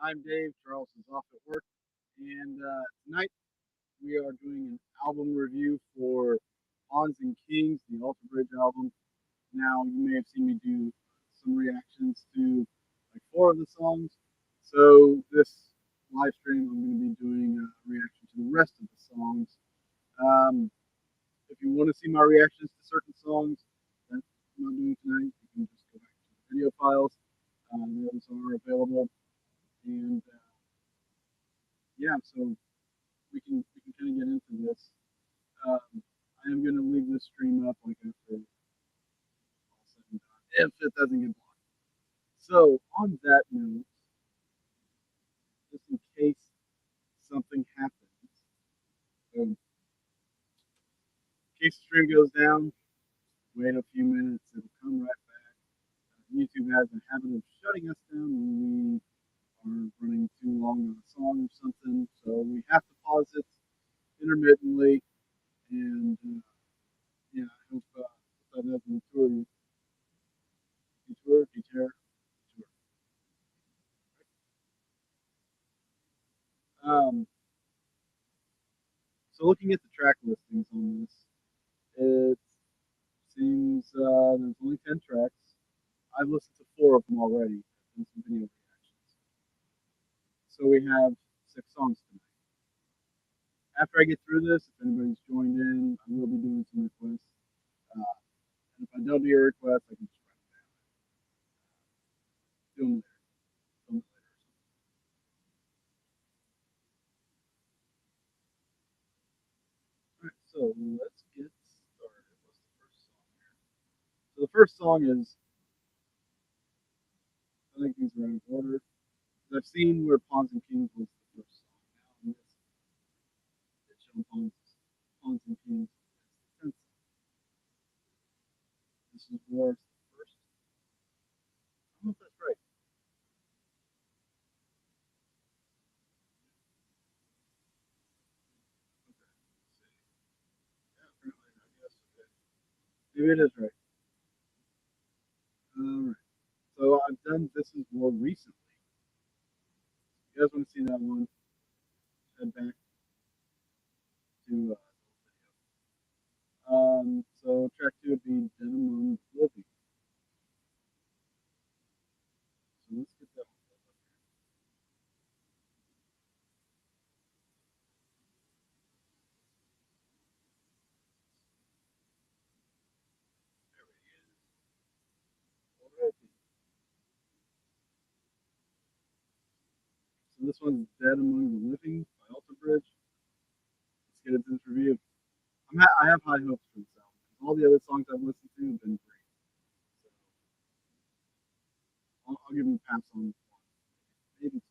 I'm Dave. Charles is off at work, and tonight we are doing an album review for Pawns and Kings, the Alter Bridge album. Now, you may have seen me do some reactions to like four of the songs. So this live stream, I'm going to be doing a reaction to the rest of the songs. Um, if you want to see my reactions to certain songs that I'm not doing tonight, you can just go back to the video files. Those are available, and yeah, so we can kind of get into this. I am going to leave this stream up like after all said and done, if it doesn't get blocked. So on that note, just in case something happens, in case the stream goes down, wait a few minutes, it'll come right back. YouTube has a habit of shutting us down when we are running too long on a song or something, so we have to pause it intermittently. And yeah, I hope that doesn't deter. Um, so looking at the track listings on this, it seems there's only 10 tracks. I've listened to four of them already in some video reactions. So we have 6 songs tonight. After I get through this, if anybody's joined in, I will be doing some requests. And if I don't do your request, I can just write them down. Do them later. Alright, so let's get started. What's the first song here? So the first song is, I think these are in order. I've seen where Pawns and Kings was the first song. Now in this, it's shown Pawns and Kings as the 10th song. This is Wars the first. I don't know if that's right. Okay, let's see. Yeah, apparently, I guess. Okay. Maybe it is right. Alright. So I've done This Is War recently. You guys want to see that one? Head back to so track 2 would be Dead Among the Living. So let's get that one pulled up here. There he is. Alrighty. So this one's Dead Among the Living by Alter Bridge. Let's get into this review. I have high hopes for this album because all the other songs I've listened to have been great. So I'll give them a pass on one, maybe two.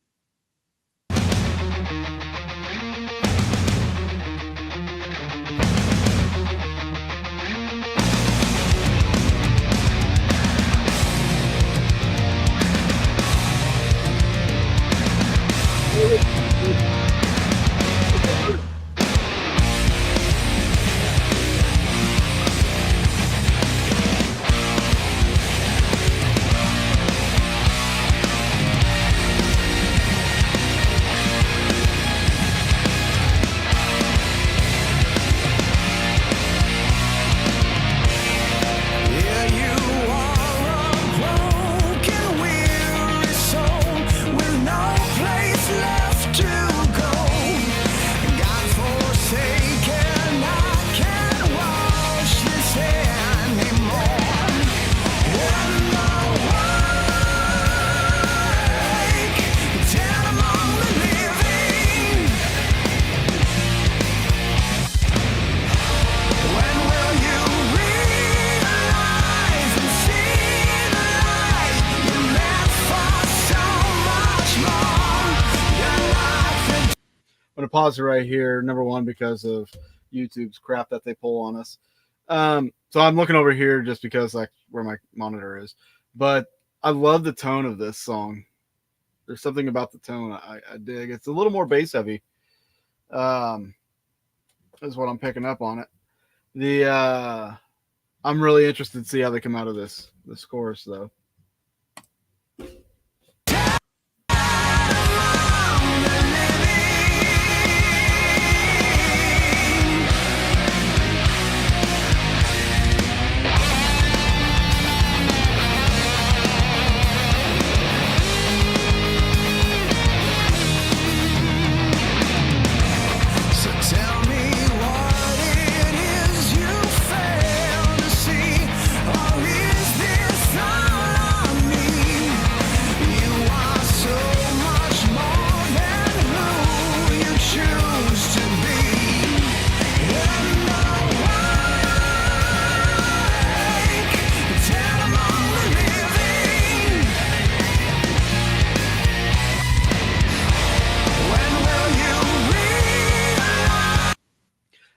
I'm going to pause it right here. Number one, because of YouTube's crap that they pull on us. So I'm looking over here just because like where my monitor is. But I love the tone of this song. There's something about the tone I dig. It's a little more bass heavy. Is what I'm picking up on it. I'm really interested to see how they come out of this chorus though.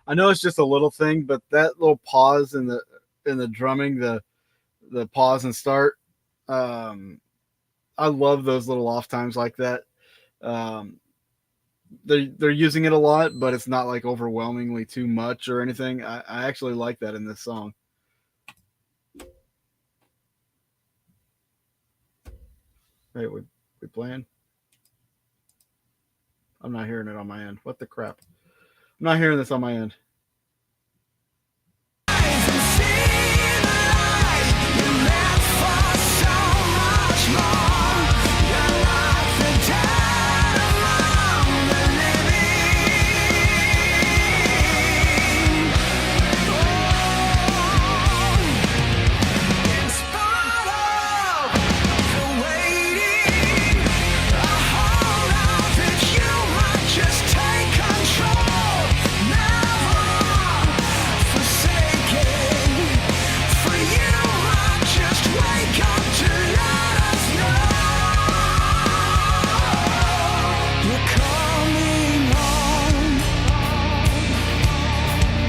I know it's just a little thing, but that little pause in the drumming, the pause and start, um, I love those little off times like that. Um, they're using it a lot, but it's not like overwhelmingly too much or anything. I actually like that in this song. Hey, we playing? I'm not hearing it on my end. What the crap? I'm not hearing this on my end.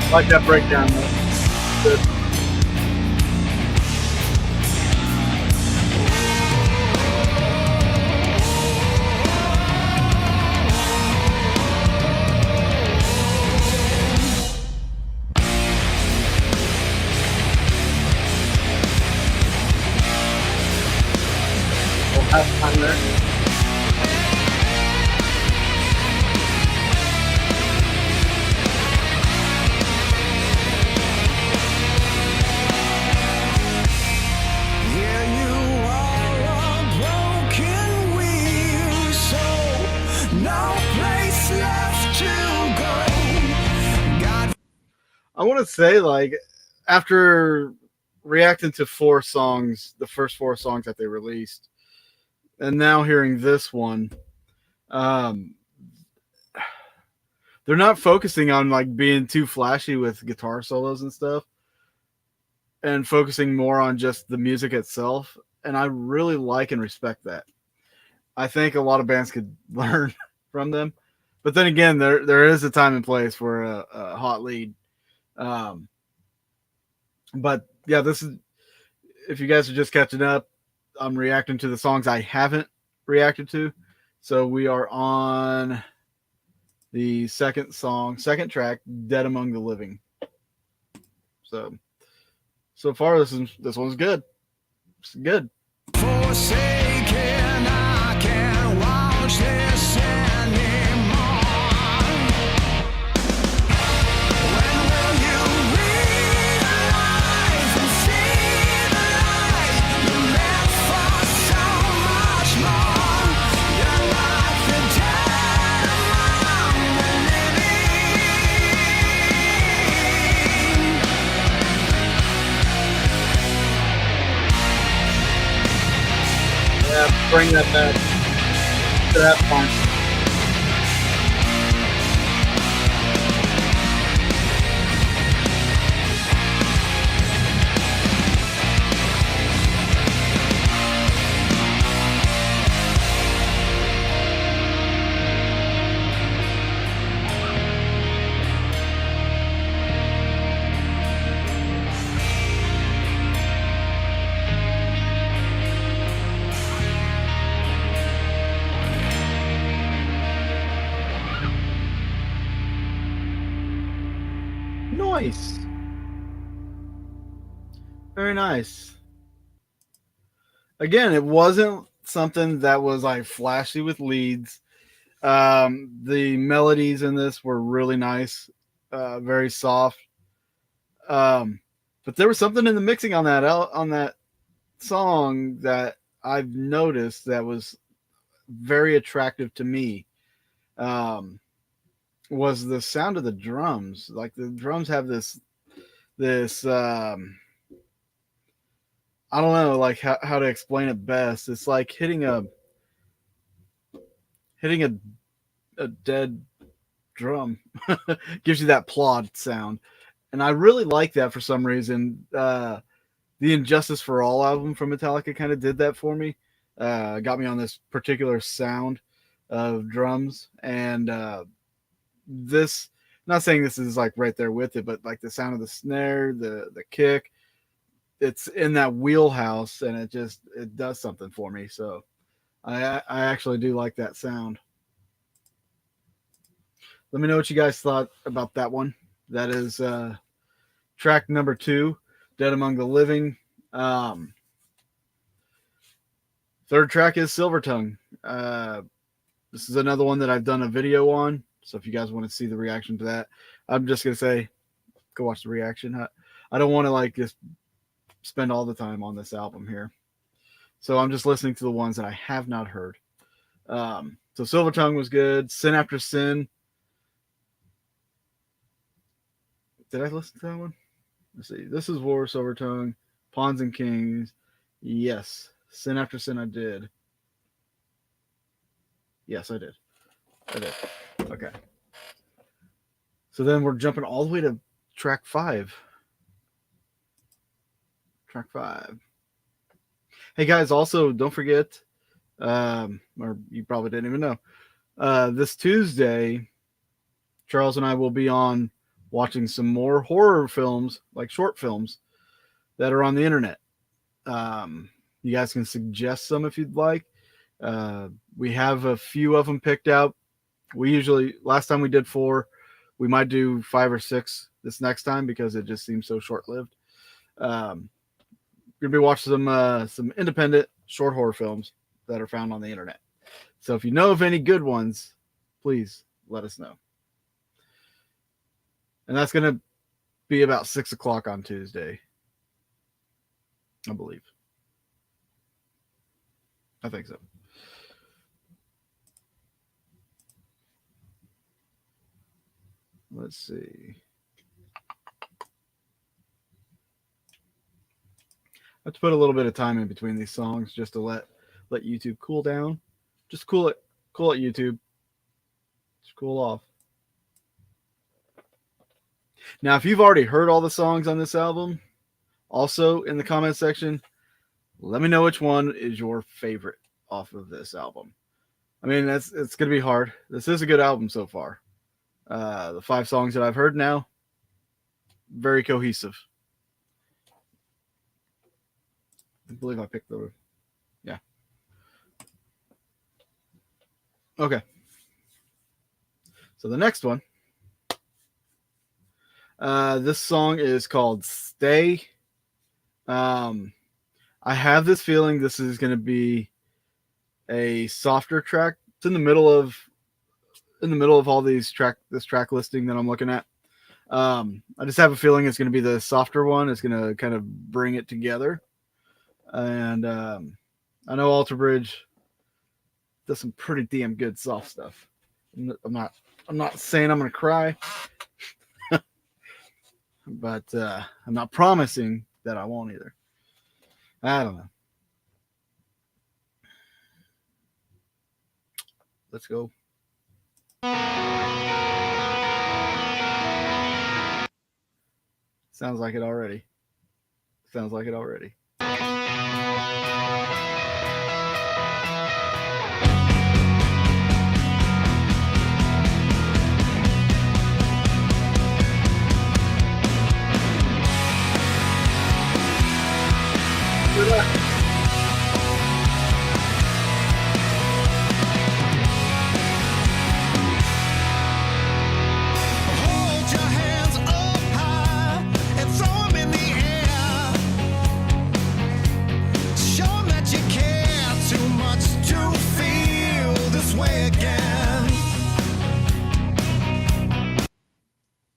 I like that breakdown. Good. We'll have fun there. I want to say, like, after reacting to four songs, the first four songs that they released, and now hearing this one, um, they're not focusing on like being too flashy with guitar solos and stuff, and focusing more on just the music itself. And I really like and respect that. I think a lot of bands could learn from them, but then again, there is a time and place for a hot lead. Um, but yeah, this is, if you guys are just catching up, I'm reacting to the songs I haven't reacted to. So we are on the second song, second track, "Dead Among the Living." So far this one's good. It's good. Forsaken, I can't watch this anymore. When will you realize and see the light? You're meant for so much more. Your life and dead among the living. Yeah, bring that back to that point. Nice. Very nice. Again, it wasn't something that was like flashy with leads. The melodies in this were really nice, very soft. But there was something in the mixing on that song that I've noticed that was very attractive to me. Um, was the sound of the drums. Like the drums have this I don't know like how to explain it best. It's like hitting a dead drum. Gives you that plod sound. And I really like that for some reason. The Injustice for All album from Metallica kind of did that for me. Got me on this particular sound of drums, and this not saying this is like right there with it, but like the sound of the snare, the kick, it's in that wheelhouse, and it does something for me. So I actually do like that sound. Let me know what you guys thought about that one. That is track number 2, Dead Among the Living. Third track is Silver Tongue. This is another one that I've done a video on. So if you guys want to see the reaction to that, I'm just gonna say, go watch the reaction. I don't want to like just spend all the time on this album here. So I'm just listening to the ones that I have not heard. So Silver Tongue was good. Sin After Sin. Did I listen to that one? Let's see. This is War, Silver Tongue, Pawns and Kings. Yes. Sin After Sin I did. Yes, I did. Okay. So then we're jumping all the way to track 5. Track 5. Hey guys, also don't forget, or you probably didn't even know, this Tuesday, Charles and I will be on watching some more horror films, like short films, that are on the internet. You guys can suggest some if you'd like. We have a few of them picked out. We usually, last time we did 4, we might do 5 or 6 this next time because it just seems so short-lived. We're gonna be watching some independent short horror films that are found on the internet. So if you know of any good ones, please let us know. And that's gonna be about 6 o'clock on Tuesday, I believe. I think so. Let's see. I have to put a little bit of time in between these songs just to let YouTube cool down. Just cool it YouTube. Just cool off. Now, if you've already heard all the songs on this album, also in the comment section, let me know which one is your favorite off of this album. I mean, it's going to be hard. This is a good album so far. The 5 songs that I've heard now, very cohesive. I believe I picked the... Yeah. Okay. So the next one. This song is called Stay. I have this feeling this is going to be a softer track. It's in the middle of all these this track listing that I'm looking at. I just have a feeling it's going to be the softer one. It's going to kind of bring it together. And I know Alter Bridge does some pretty damn good soft stuff. I'm not saying I'm going to cry, but I'm not promising that I won't either. I don't know. Let's go. Sounds like it already.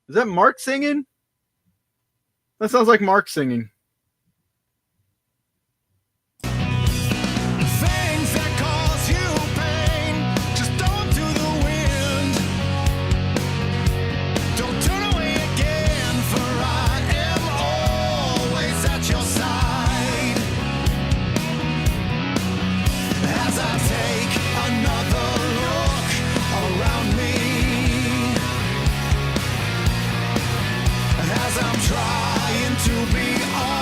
Is that Mark singing? That sounds like Mark singing. Things that cause you pain, just don't do the wind. Don't turn away again, for I am always at your side. As I take another look around me, as I'm trying to be honest.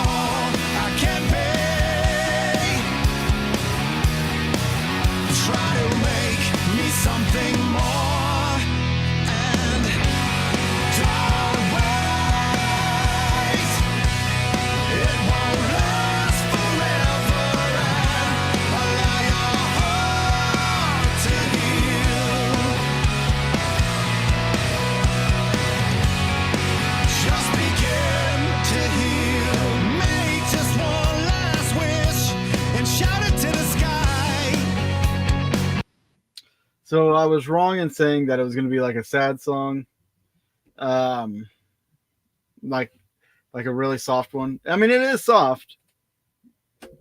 So I was wrong in saying that it was going to be like a sad song, um, like a really soft one. I mean, it is soft,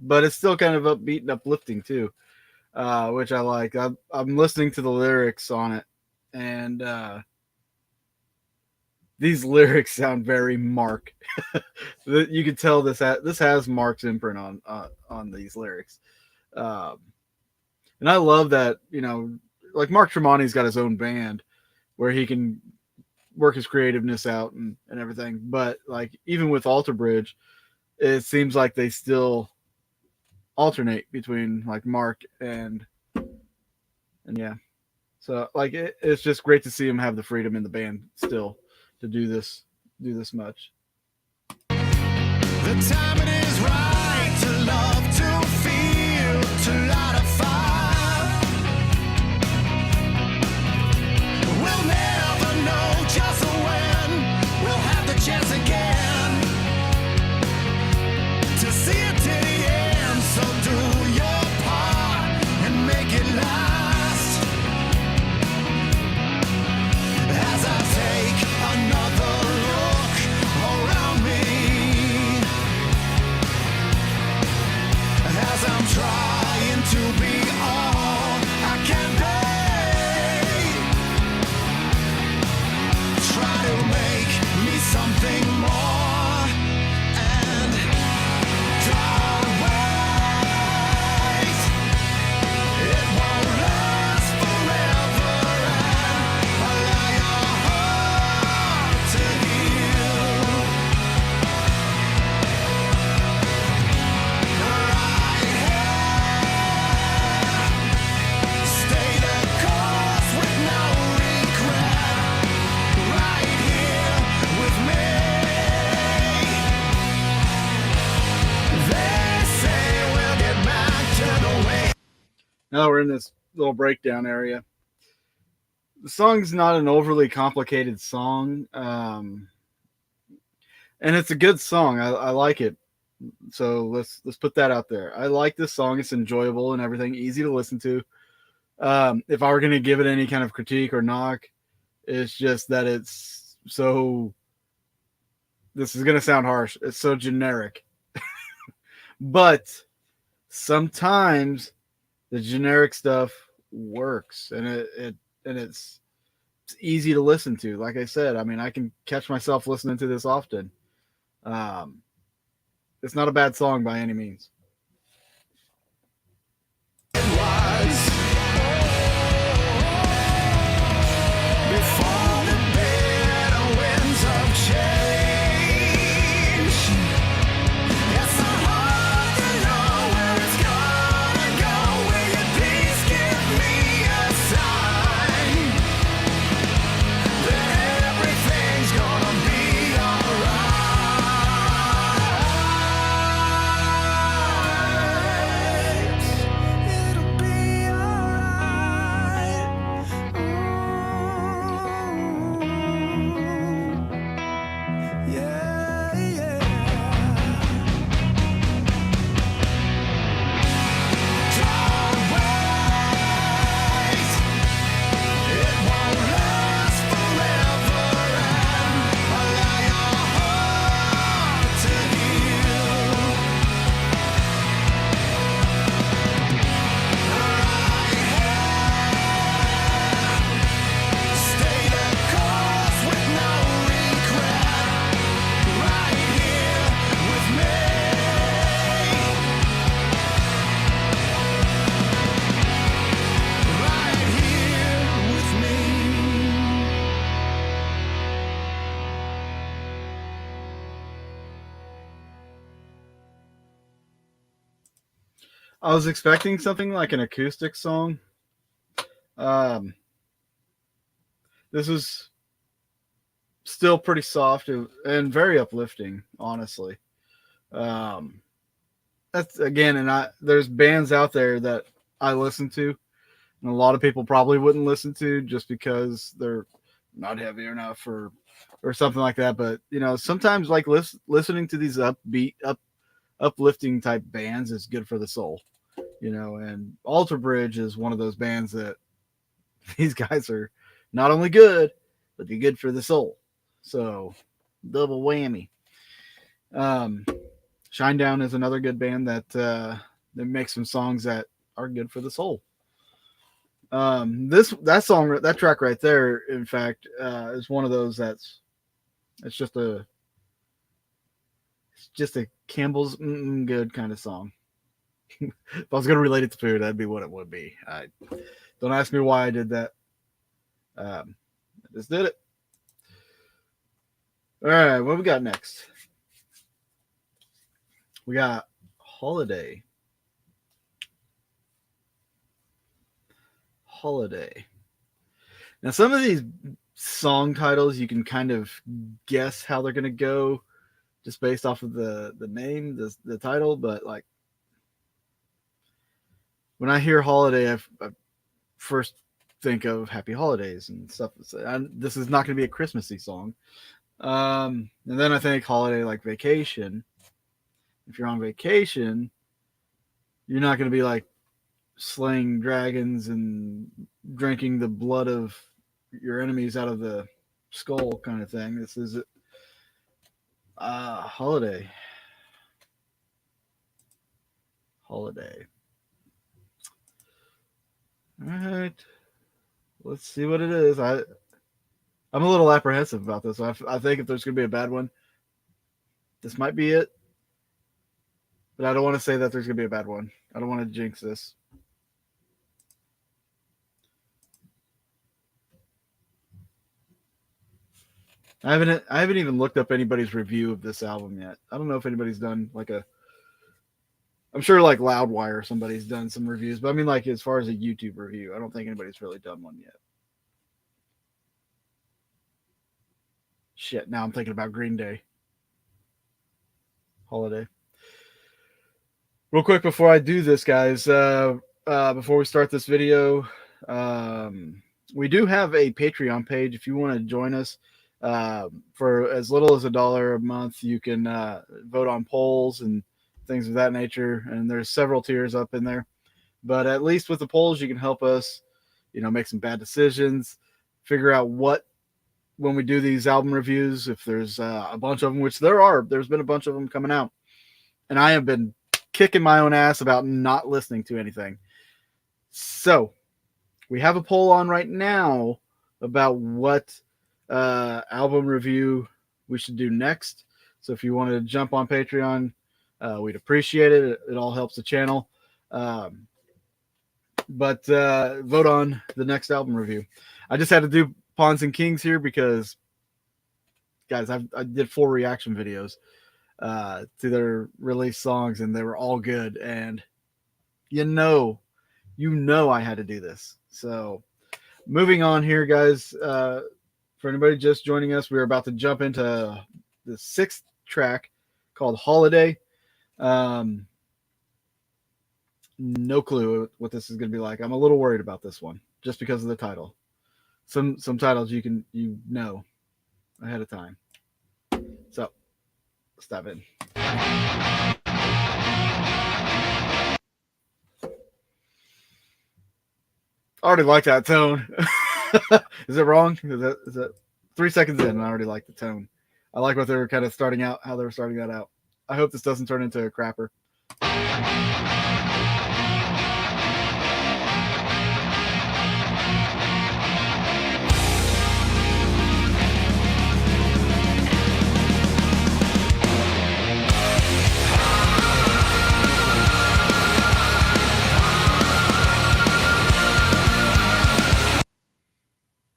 but it's still kind of upbeat and uplifting too, which I like. I'm listening to the lyrics on it, and these lyrics sound very Mark. You can tell this has Mark's imprint on these lyrics, um, and I love that. Like Mark Tremonti's got his own band where he can work his creativeness out and everything. But like even with Alter Bridge, it seems like they still alternate between like Mark and yeah. So like it's just great to see him have the freedom in the band still to do this much. The time it is right to love, to feel, to light a fire. We'll never know just when we'll have the chance again to see it to the end. So do your part and make it last. As I take another look around me, as I'm trying to be all I can be, try to make me something more, and don't wait, it won't last forever, and allow your heart to heal. Stay the course with no regret, right here with me. They say we'll get back to the way. Now we're in this little breakdown area. The song's not an overly complicated song, and it's a good song. I like it. So let's put that out there. I like this song. It's enjoyable and everything, easy to listen to. If I were going to give it any kind of critique or knock, it's just that it's so. This is going to sound harsh. It's so generic, but sometimes the generic stuff works, and it's easy to listen to. Like I said, I mean, I can catch myself listening to this often. Um, it's not a bad song by any means. Was before the bitter winds of change. It's so hard to know where it's gonna go. Will you please give me a sign that everything's gonna be alright? It'll be alright. Yeah, yeah. Don't wait, it won't last forever, and allow your heart to heal. Stay the course with no regret, right here with me. Right here with me. I was expecting something like an acoustic song. Um, this is still pretty soft and very uplifting, honestly. Um, that's again, and there's bands out there that I listen to, and a lot of people probably wouldn't listen to just because they're not heavy enough or something like that. But sometimes like listening to these uplifting type bands is good for the soul. And Alter Bridge is one of those bands that These guys are not only good, but they're good for the soul. So double whammy. Um, Shinedown is another good band that makes some songs that are good for the soul. That track right there, in fact, is one of those it's just a Campbell's good kind of song. If I was gonna relate it to food, that'd be what it would be. Don't ask me why I did that. I just did it. All right, what we got next? We got Holiday. Holiday. Now, some of these song titles, you can kind of guess how they're going to go just based off of the name, the title. But like when I hear Holiday, I first think of Happy Holidays and stuff. This is not going to be a Christmassy song. And then I think Holiday like vacation. If you're on vacation, you're not going to be like slaying dragons and drinking the blood of your enemies out of the skull kind of thing. This is Holiday. Holiday. All right. Let's see what it is. I'm a little apprehensive about this. I think if there's going to be a bad one, this might be it. But I don't want to say that there's going to be a bad one. I don't want to jinx this. I haven't even looked up anybody's review of this album yet. I don't know if anybody's done like I'm sure like Loudwire or somebody's done some reviews, but I mean like as far as a YouTube review, I don't think anybody's really done one yet. Shit, now I'm thinking about Green Day. Holiday. Real quick before I do this, guys, before we start this video, we do have a Patreon page. If you want to join us, for as little as $1 a month, you can vote on polls and things of that nature. And there's several tiers up in there. But at least with the polls, you can help us, make some bad decisions, figure out when we do these album reviews, if there's a bunch of them, which there's been a bunch of them coming out. And I have been kicking my own ass about not listening to anything. So we have a poll on right now about what album review we should do next. So if you wanted to jump on Patreon, we'd appreciate it. It all helps the channel. But vote on the next album review. I just had to do Pawns and Kings here because, guys, I did 4 reaction videos to their released songs, and they were all good. And I had to do this. So moving on here, guys. For anybody just joining us, we're about to jump into the 6th track called Holiday. No clue what this is going to be like. I'm a little worried about this one just because of the title. Some titles you know ahead of time. So let's dive in. I already like that tone. Is it wrong? Is that 3 seconds in? I already like the tone. I like what they were kind of starting out, how they were starting that out. I hope this doesn't turn into a crapper.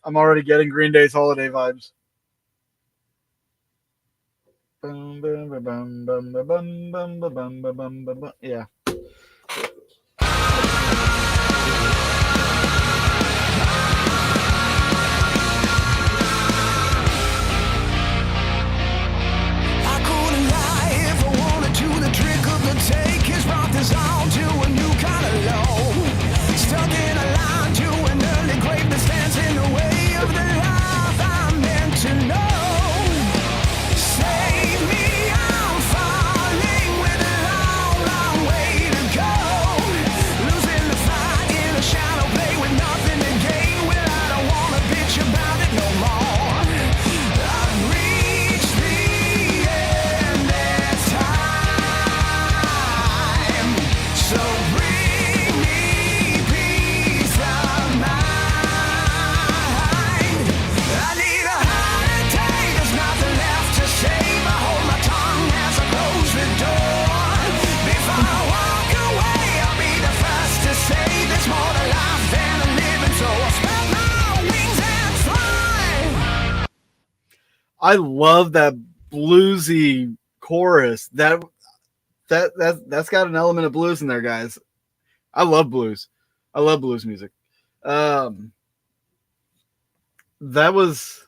I'm already getting Green Day's Holiday vibes. Yeah. I couldn't lie if I wanted to. The trick of the take has brought this on to a new kind of low. Stuck in a line to an early grave that stands in the way of the life I'm meant to know. Save me, I'm falling with a long, long way I love that bluesy chorus. That's got an element of blues in there, guys. I love blues. I love blues music. That was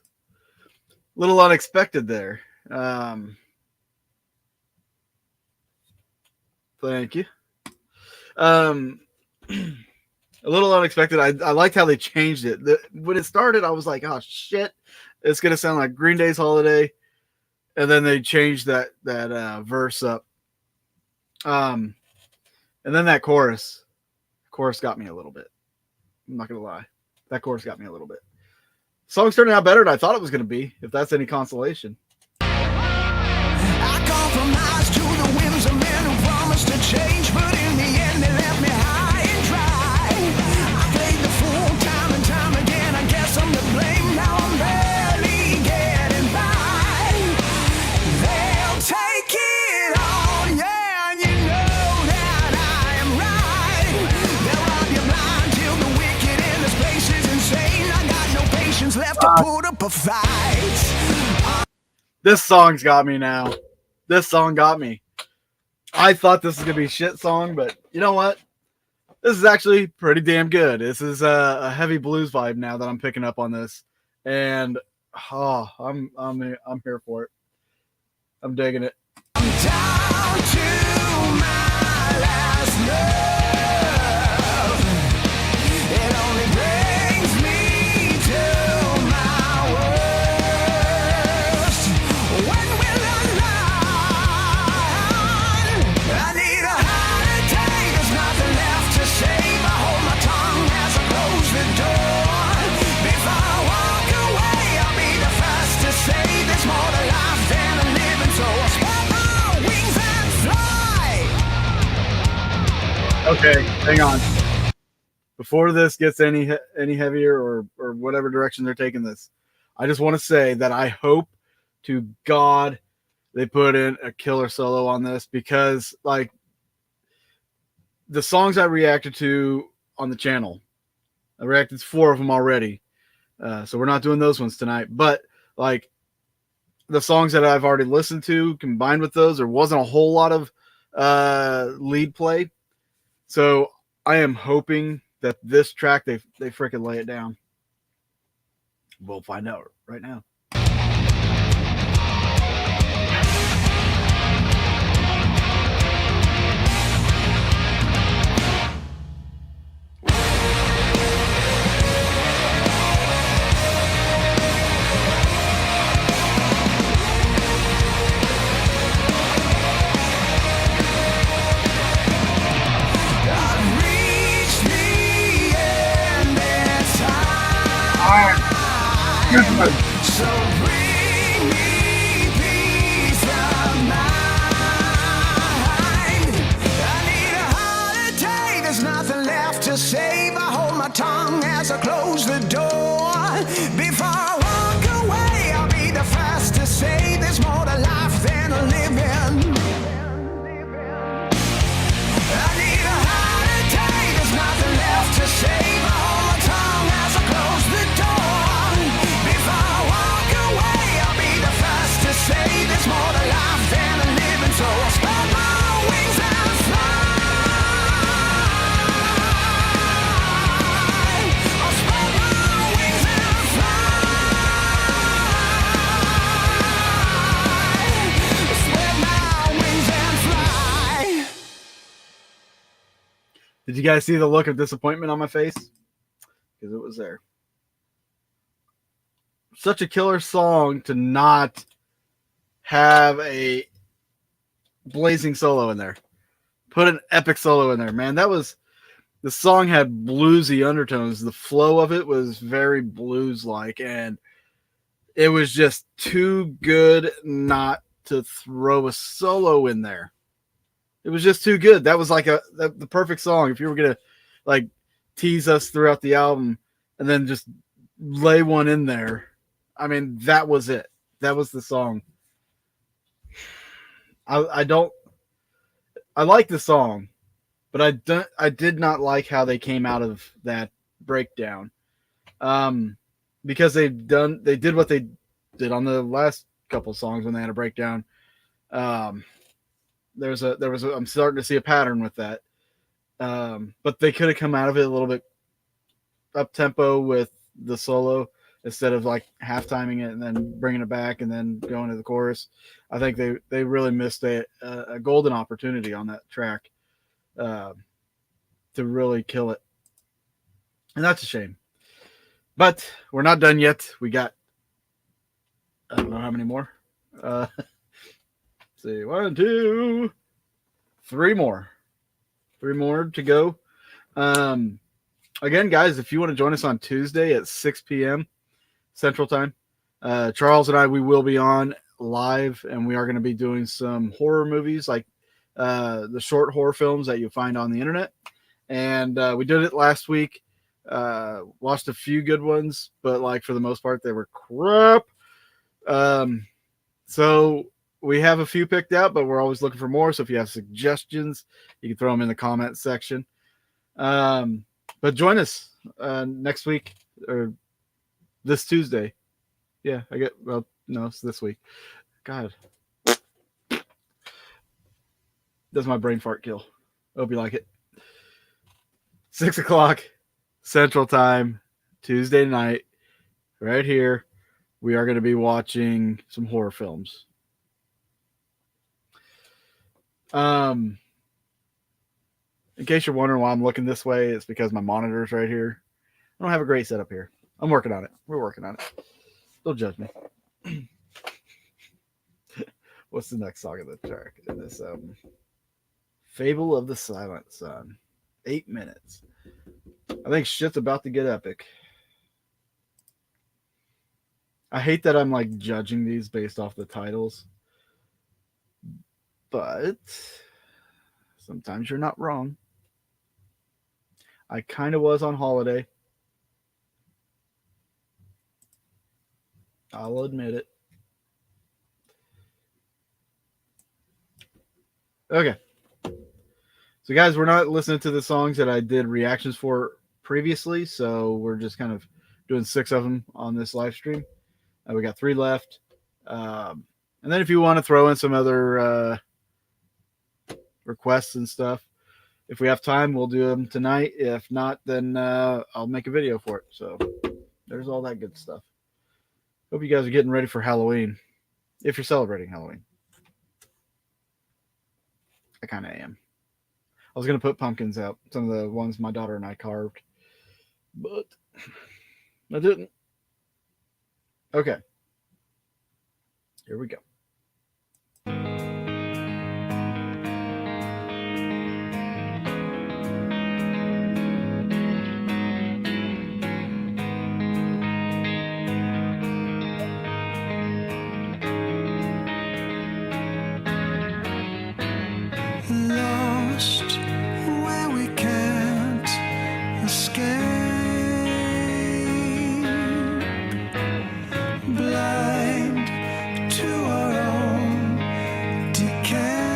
a little unexpected there. Thank you. A little unexpected. I liked how they changed it. When it started, I was like, "Oh shit, it's gonna sound like Green Day's Holiday," and then they changed that verse up. And then that chorus got me a little bit. I'm not gonna lie, that chorus got me a little bit. Song's turning out better than I thought it was gonna be. If that's any consolation. I compromised to the whims of men who promised to change, but in the end they left me high and dry. I played the fool time and time again. I guess I'm to blame. Now I'm barely getting by. They'll take it all, yeah, and you know that I am right. They'll rob you blind till the wicked in this place is insane. I got no patience left to put up a fight. This song's got me now. This song got me. I thought this was gonna be a shit song, but you know what? This is actually pretty damn good. This is a heavy blues vibe now that I'm picking up on this, and I'm here for it. I'm digging it. I'm down to my last nerve. It only brings me to my worst. When will I learn? I need a heart attack. There's nothing left to save. I hold my tongue as I close the door. Before I walk away, I'll be the first to say there's more to life than a living. So I spread my wings and fly. Okay, hang on. Before this gets any heavier or whatever direction they're taking this, I just want to say that I hope to God they put in a killer solo on this, because like the songs I reacted to on the channel, I reacted to 4 of them already. So we're not doing those ones tonight, but like the songs that I've already listened to combined with those, there wasn't a whole lot of lead play. So I am hoping that this track they freaking lay it down. We'll find out right now. I've reached the end this time. So bring me peace of mind. I need a heart attack. There's nothing left to save. I hold my tongue as I close the door. Before I walk away, I'll be the first to say there's more to life than a living. I need a heart attack. There's nothing left to save. I hold my tongue as I close the door. Before I walk away, I'll be the first to say there's more to life than a living. So I spread my wings and fly. I'll spread my wings and fly. Spread my wings and fly. Did you guys see the look of disappointment on my face? Because it was there. Such a killer song to not have a blazing solo in there. Put an epic solo in there, man. The song had bluesy undertones. The flow of it was very blues-like, and it was just too good not to throw a solo in there. It was just too good. That was like the perfect song. If you were gonna like tease us throughout the album and then just lay one in there, I mean, that was it. That was the song. I like the song, but I did not like how they came out of that breakdown. Because they did what they did on the last couple songs when they had a breakdown. I'm starting to see a pattern with that. But they could have come out of it a little bit up tempo with the solo instead of like half timing it and then bringing it back and then going to the chorus. I think they really missed a golden opportunity on that track to really kill it, and that's a shame. But we're not done yet. We got, I don't know how many more. Let's see, 1, 2, 3 more. 3 more to go. Again, guys, if you want to join us on Tuesday at 6 p.m. Central Time, Charles and I, we will be on live, and we are going to be doing some horror movies, like the short horror films that you find on the internet. And we did it last week. Watched a few good ones, but like for the most part, they were crap. So we have a few picked out, but we're always looking for more. So if you have suggestions, you can throw them in the comment section. But join us next week or this Tuesday. Yeah, no, it's this week. God. Does my brain fart kill? Hope you like it. 6 o'clock Central Time, Tuesday night, right here. We are going to be watching some horror films. In case you're wondering why I'm looking this way, it's because my monitor's right here. I don't have a great setup here. I'm working on it. We're working on it. Don't judge me. What's the next song of the track in this? Fable of the Silent Sun. 8 minutes. I think shit's about to get epic. I hate that I'm like judging these based off the titles. But sometimes you're not wrong. I kind of was on holiday. I'll admit it. Okay. So, guys, we're not listening to the songs that I did reactions for previously, so we're just kind of doing 6 of them on this live stream. We got 3 left. And then if you want to throw in some other requests and stuff, if we have time, we'll do them tonight. If not, then I'll make a video for it. So there's all that good stuff. Hope you guys are getting ready for Halloween, if you're celebrating Halloween. I kind of am. I was going to put pumpkins out, some of the ones my daughter and I carved, but I didn't. Okay. Here we go. Lost where we can't escape, blind to our own decay,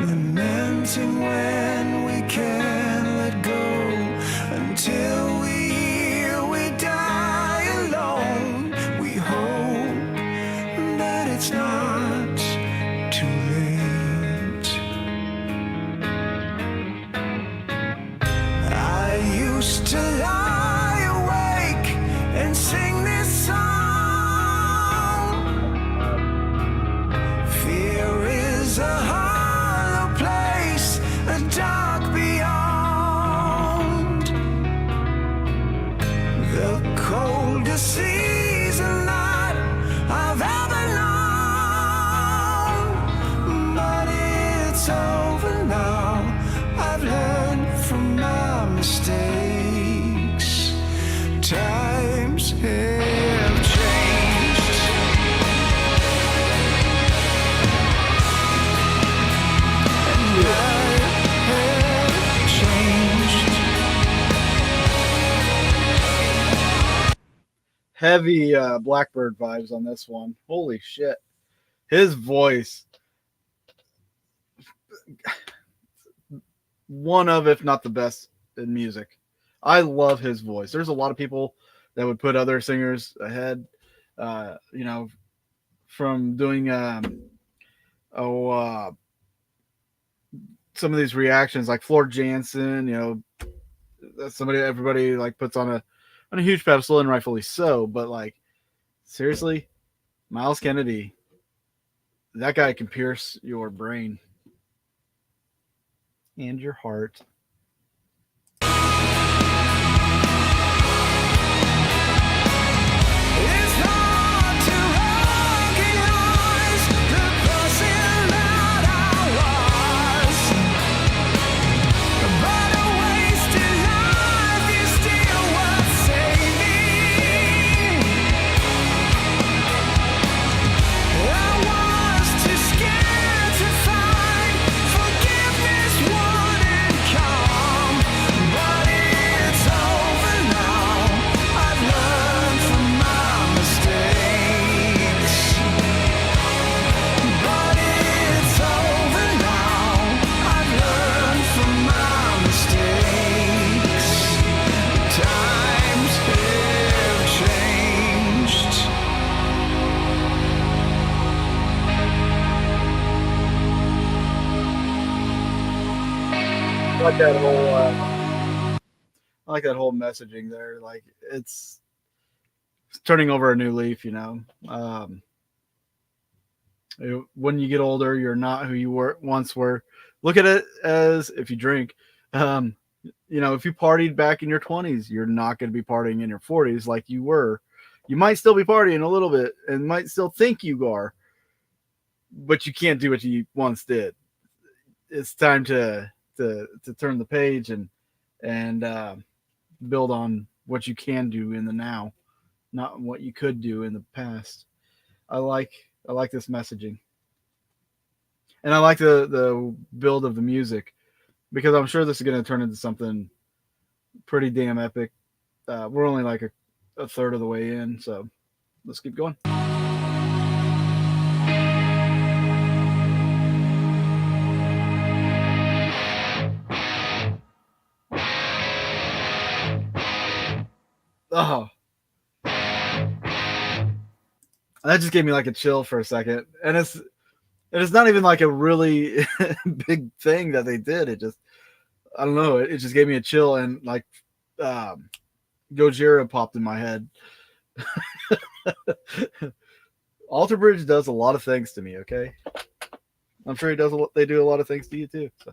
lamenting when we can't let go until we die alone. We hope that it's not too late. I used to lie awake and sing this song. Fear is a hollow place, a dark beyond. The coldest season that I've ever known. But it's over now. I've learned from my mistakes. Times have changed. And I have changed. Heavy Blackbird vibes on this one. Holy shit. His voice. One of, if not the best in music. I love his voice. There's a lot of people that would put other singers ahead. From doing oh some of these reactions like Floor Jansen, that's somebody everybody like puts on a huge pedestal, and rightfully so. But like seriously, Miles Kennedy, that guy can pierce your brain and your heart. It's hard to recognize the person that I was, but a wasted life is still worth saving. I was too scared to find forgiveness wouldn't come, but it's over now. I've learned from my mistakes. But it's over now. I've learned from my mistakes. Times have changed. I like that whole I like that whole messaging there. Like it's turning over a new leaf. When you get older, you're not who you were once were. Look at it as if you drink. If you partied back in your 20s, you're not going to be partying in your 40s like you were. You might still be partying a little bit and might still think you are, but you can't do what you once did. It's time to turn the page and build on what you can do in the now, not what you could do in the past. I like this messaging, and I like the build of the music, because I'm sure this is going to turn into something pretty damn epic. We're only like a third of the way in, so let's keep going. Oh, that just gave me like a chill for a second, and it's not even like a really big thing that they did. It just, I don't know, it just gave me a chill, and like Gojira popped in my head. Alter Bridge does a lot of things to me. Okay, I'm sure they do a lot of things to you too. So.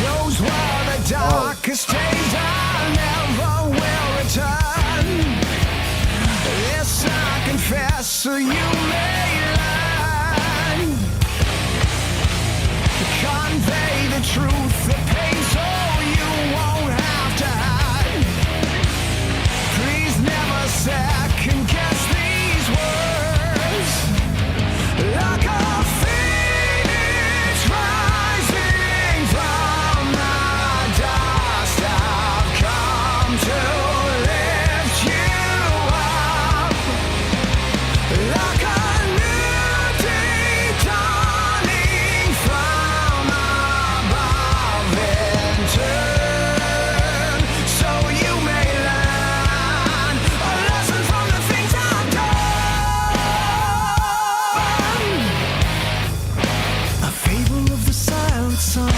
Those were the darkest days. I never will return. This I confess, so you may learn. Convey the truth, the pain, so you won't have to hide. Please never second guess these words. Like a phoenix rising from the dust, I've come to lift you up. Like a new day dawning from above in turn, so you may learn a lesson from the things I've done. A fable of the silent song.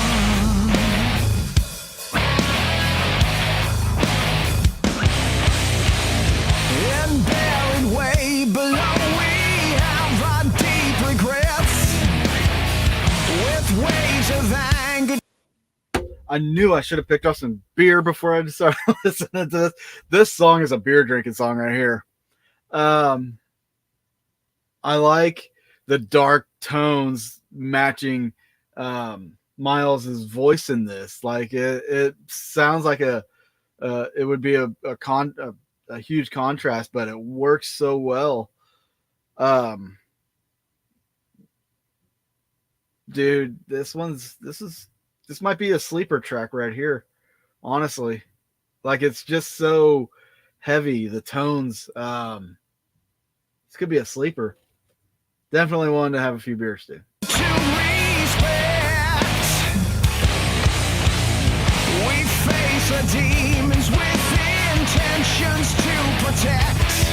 And buried way below, we have our deep regrets, with waves of anger. I knew I should have picked up some beer before I started listening to this. This song is a beer drinking song right here. I like the dark tones matching Miles's voice in this. Like it sounds like it would be a huge contrast, but it works so well. Dude, this might be a sleeper track right here. Honestly, like it's just so heavy. The tones, this could be a sleeper. Definitely one to have a few beers to. To respect are demons with intentions to protect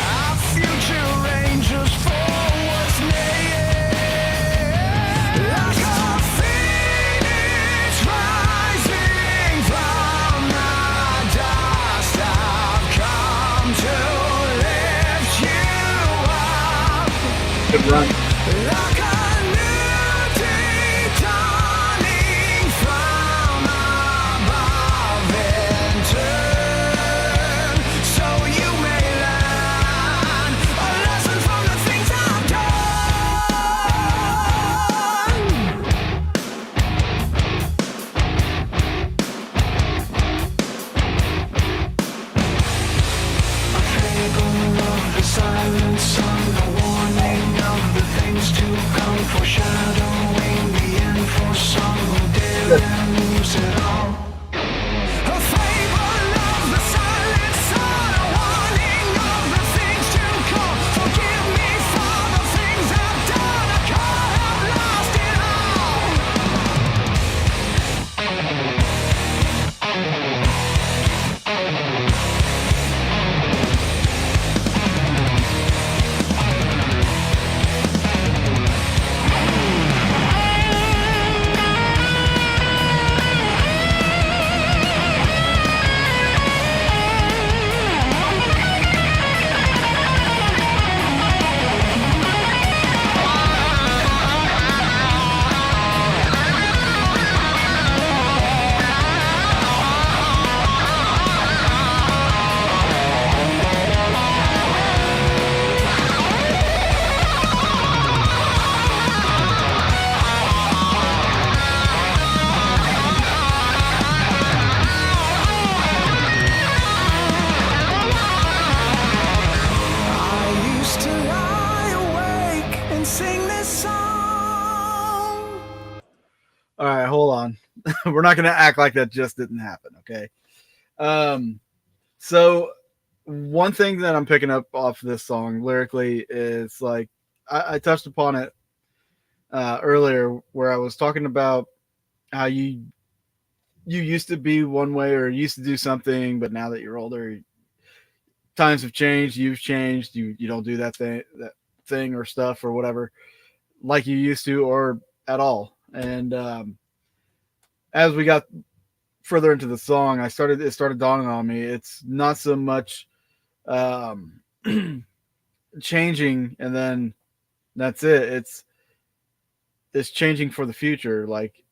our future rangers for what's next. Like a phoenix rising from the dust, I've come to lift you up. Good run. Like a new day dawning from above in turn, so you may learn a lesson from the things I've done. A fable of the silent sun, a warning of the things to come, foreshadowing the end for some who dare and lose it all. A fable of the silent sun, a warning of the things to come. Forgive me for the things I've done, I could have lost it all. I used to lie awake and sing this song. All right, hold on. We're not going to act like that just didn't happen, okay? So one thing that I'm picking up off this song lyrically is like I touched upon it earlier, where I was talking about how you used to be one way or used to do something, but now that you're older, times have changed. You've changed. You don't do that thing or stuff or whatever like you used to or at all. And as we got further into the song, it started dawning on me. It's not so much changing and then that's it. It's changing for the future, like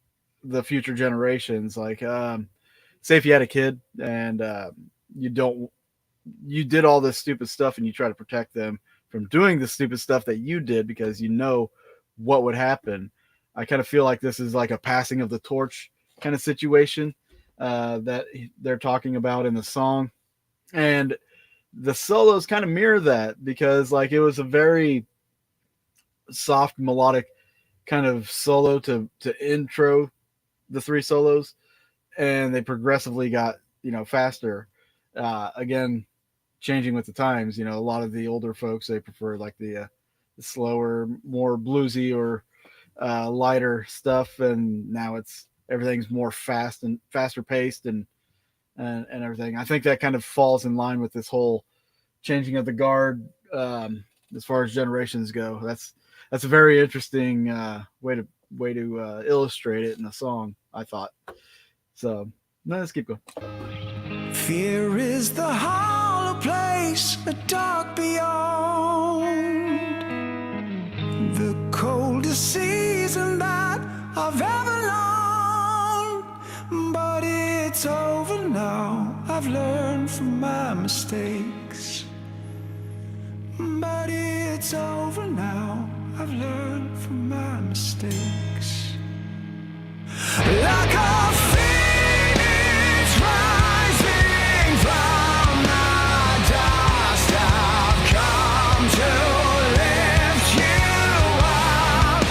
the future generations. Like say if you had a kid and you did all this stupid stuff and you try to protect them from doing the stupid stuff that you did because you know what would happen. I kind of feel like this is like a passing of the torch kind of situation that they're talking about in the song. And the solos kind of mirror that, because like it was a very soft melodic kind of solo to intro the three solos, and they progressively got faster. Again, changing with the times. A lot of the older folks, they prefer like the slower, more bluesy or lighter stuff, and now everything's more faster paced and everything. I think that kind of falls in line with this whole changing of the guard as far as generations go. That's a very interesting way to illustrate it in a song, I thought. So let's keep going. Fear is the hollow place, a dark beyond, the coldest season that I've ever known. But it's over now, I've learned from my mistakes. But it's over now, I've learned from my mistakes. Like a phoenix rising from the dust, I've come to lift you up.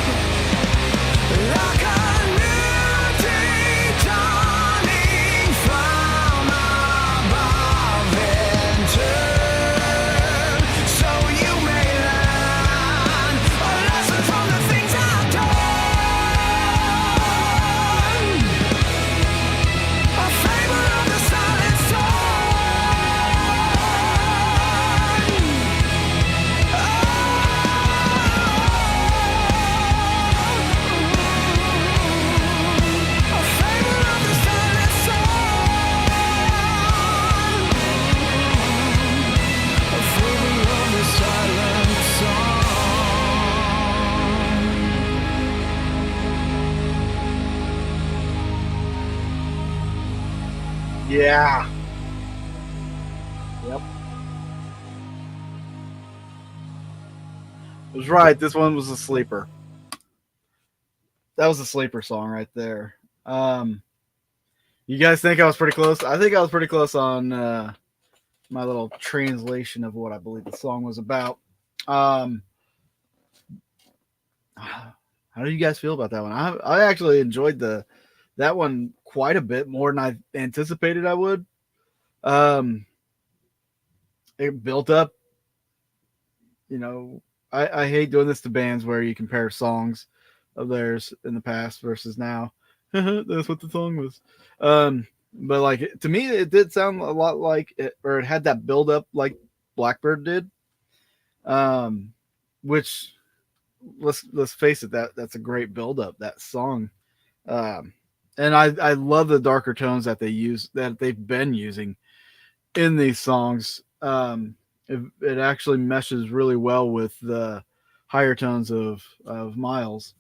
Like a new day dawning from above in turn, so you may learn a lesson from the things I've done. Yeah. Yep. I was right. This one was a sleeper. That was a sleeper song right there. You guys think I was pretty close? I think I was pretty close on my little translation of what I believe the song was about. Um, how do you guys feel about that one? I actually enjoyed that one quite a bit more than I anticipated I would. Um, it built up. You know, I hate doing this to bands where you compare songs of theirs in the past versus now. That's what the song was. But like to me, it did sound a lot like it, or it had that build up like Blackbird did. Um, which let's face it, that's a great build up. That song, um, and I love the darker tones that they've been using in these songs. It actually meshes really well with the higher tones of Miles.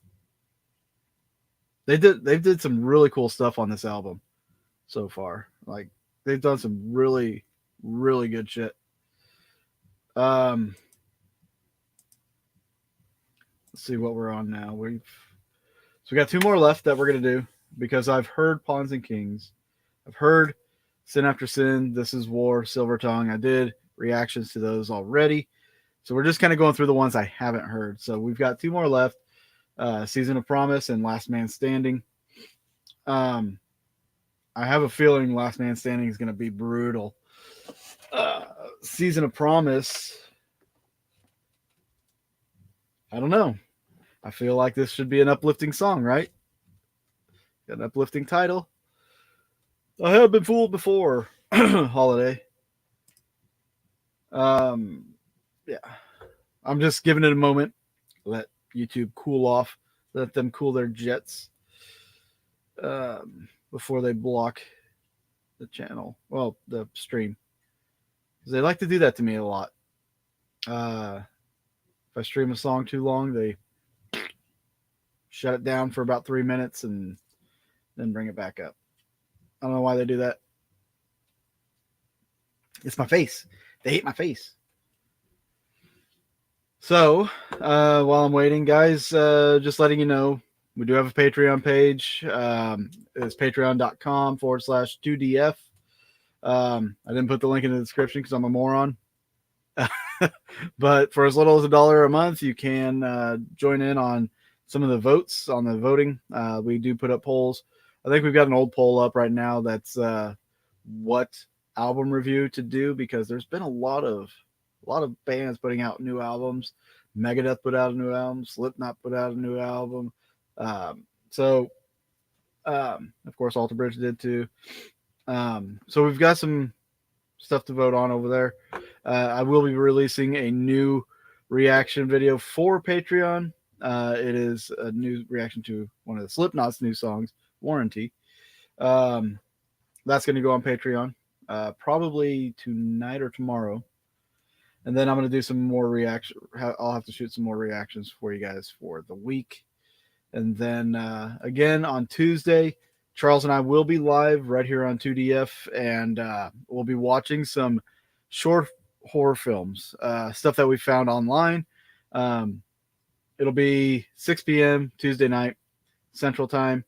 They did some really cool stuff on this album so far. Like they've done some really good shit. Um, let's see what we're on now. We got two more left that we're gonna do because I've heard Pawns and Kings. I've heard Sin After Sin, This Is War, Silver Tongue. I did reactions to those already. So we're just kind of going through the ones I haven't heard. So we've got two more left: Season of Promise and Last Man Standing. I have a feeling Last Man Standing is going to be brutal. Season of Promise, I don't know. I feel like this should be an uplifting song, right? Got an uplifting title. I have been fooled before. Holiday. Yeah. I'm just giving it a moment. Let YouTube cool off. Let them cool their jets before they block the channel. Well, the stream. Because they like to do that to me a lot. If I stream a song too long, they shut it down for about 3 minutes and then bring it back up. I don't know why they do that. It's my face. They hate my face. So, while I'm waiting, guys, just letting you know, we do have a Patreon page. It's patreon.com/2DF. I didn't put the link in the description because I'm a moron. But for as little as $1 a month, you can join in on some of the votes on the voting. We do put up polls. I think we've got an old poll up right now that's what album review to do, because there's been a lot of bands putting out new albums. Megadeth put out a new album. Slipknot put out a new album. Of course, Alter Bridge did too. So we've got some stuff to vote on over there. I will be releasing a new reaction video for Patreon. It is a new reaction to one of the Slipknot's new songs, Warranty. That's going to go on Patreon probably tonight or tomorrow. And then I'm going to do some more reaction. I'll have to shoot some more reactions for you guys for the week. And then again on Tuesday, Charles and I will be live right here on 2DF, and we'll be watching some short horror films, stuff that we found online. It'll be 6 p.m. Tuesday night, Central Time.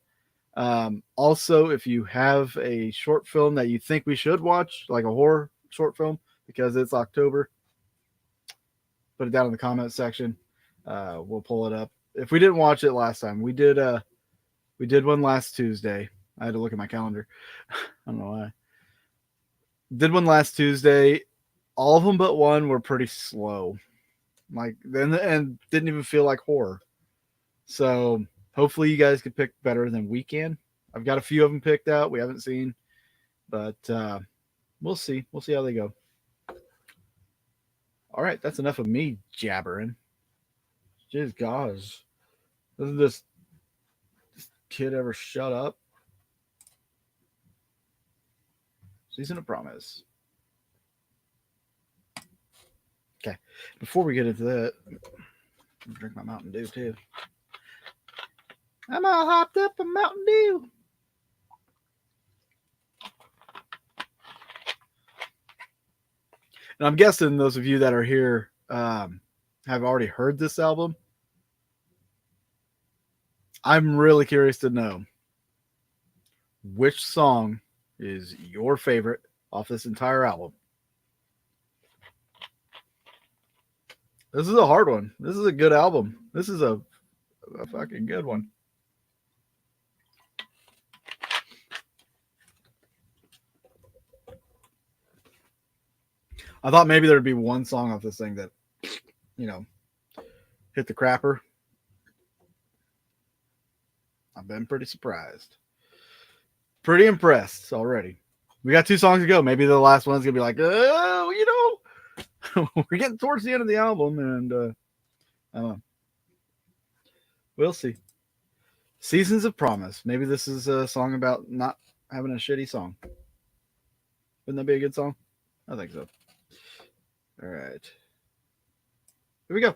Also, if you have a short film that you think we should watch, like a horror short film, because it's October, put it down in the comments section. We'll pull it up. If we didn't watch it last time, we did one last Tuesday. I had to look at my calendar. I don't know why. Did one last Tuesday. All of them but one were pretty slow. Like then, and didn't even feel like horror. So hopefully you guys could pick better than we can. I've got a few of them picked out we haven't seen, but we'll see. We'll see how they go. All right, that's enough of me jabbering. Jeez, gosh, doesn't this kid ever shut up? Season of Promise. Okay, before we get into that, I'm gonna drink my Mountain Dew too. I'm all hopped up on Mountain Dew. And I'm guessing those of you that are here have already heard this album. I'm really curious to know which song is your favorite off this entire album. This is a hard one. This is a good album. This is a fucking good one. I thought maybe there'd be one song off this thing that, you know, hit the crapper. I've been pretty surprised. Pretty impressed already. We got 2 songs to go. Maybe the last one's going to be like, oh, you know, we're getting towards the end of the album, and I don't know. We'll see. Seasons of Promise. Maybe this is a song about not having a shitty song. Wouldn't that be a good song? I think so. All right. Here we go.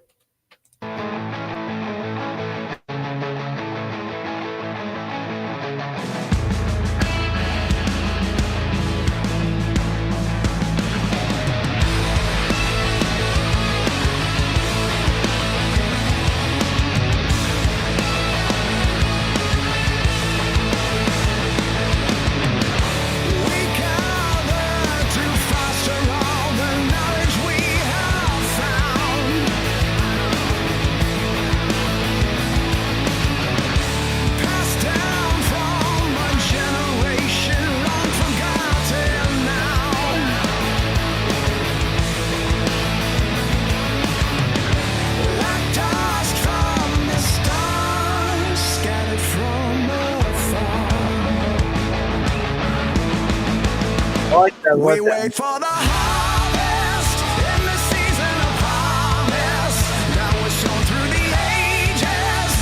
We wait for the harvest in the season of promise that was shown through the ages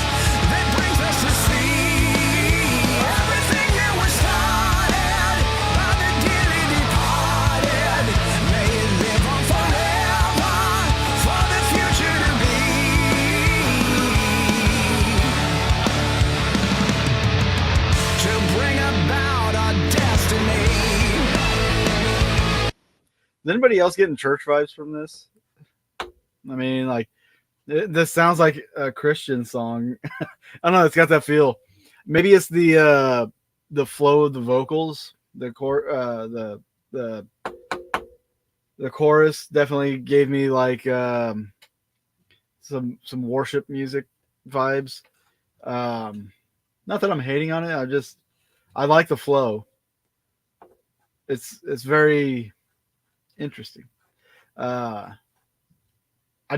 that brings us to see everything that was started by the dearly departed. May it live on forever for the future to be. To bring about our destiny. Is anybody else getting church vibes from this? I mean, like, this sounds like a Christian song. I don't know. It's got that feel. Maybe it's the flow of the vocals. The chorus definitely gave me like some worship music vibes. Not that I'm hating on it. I like the flow. It's very interesting. I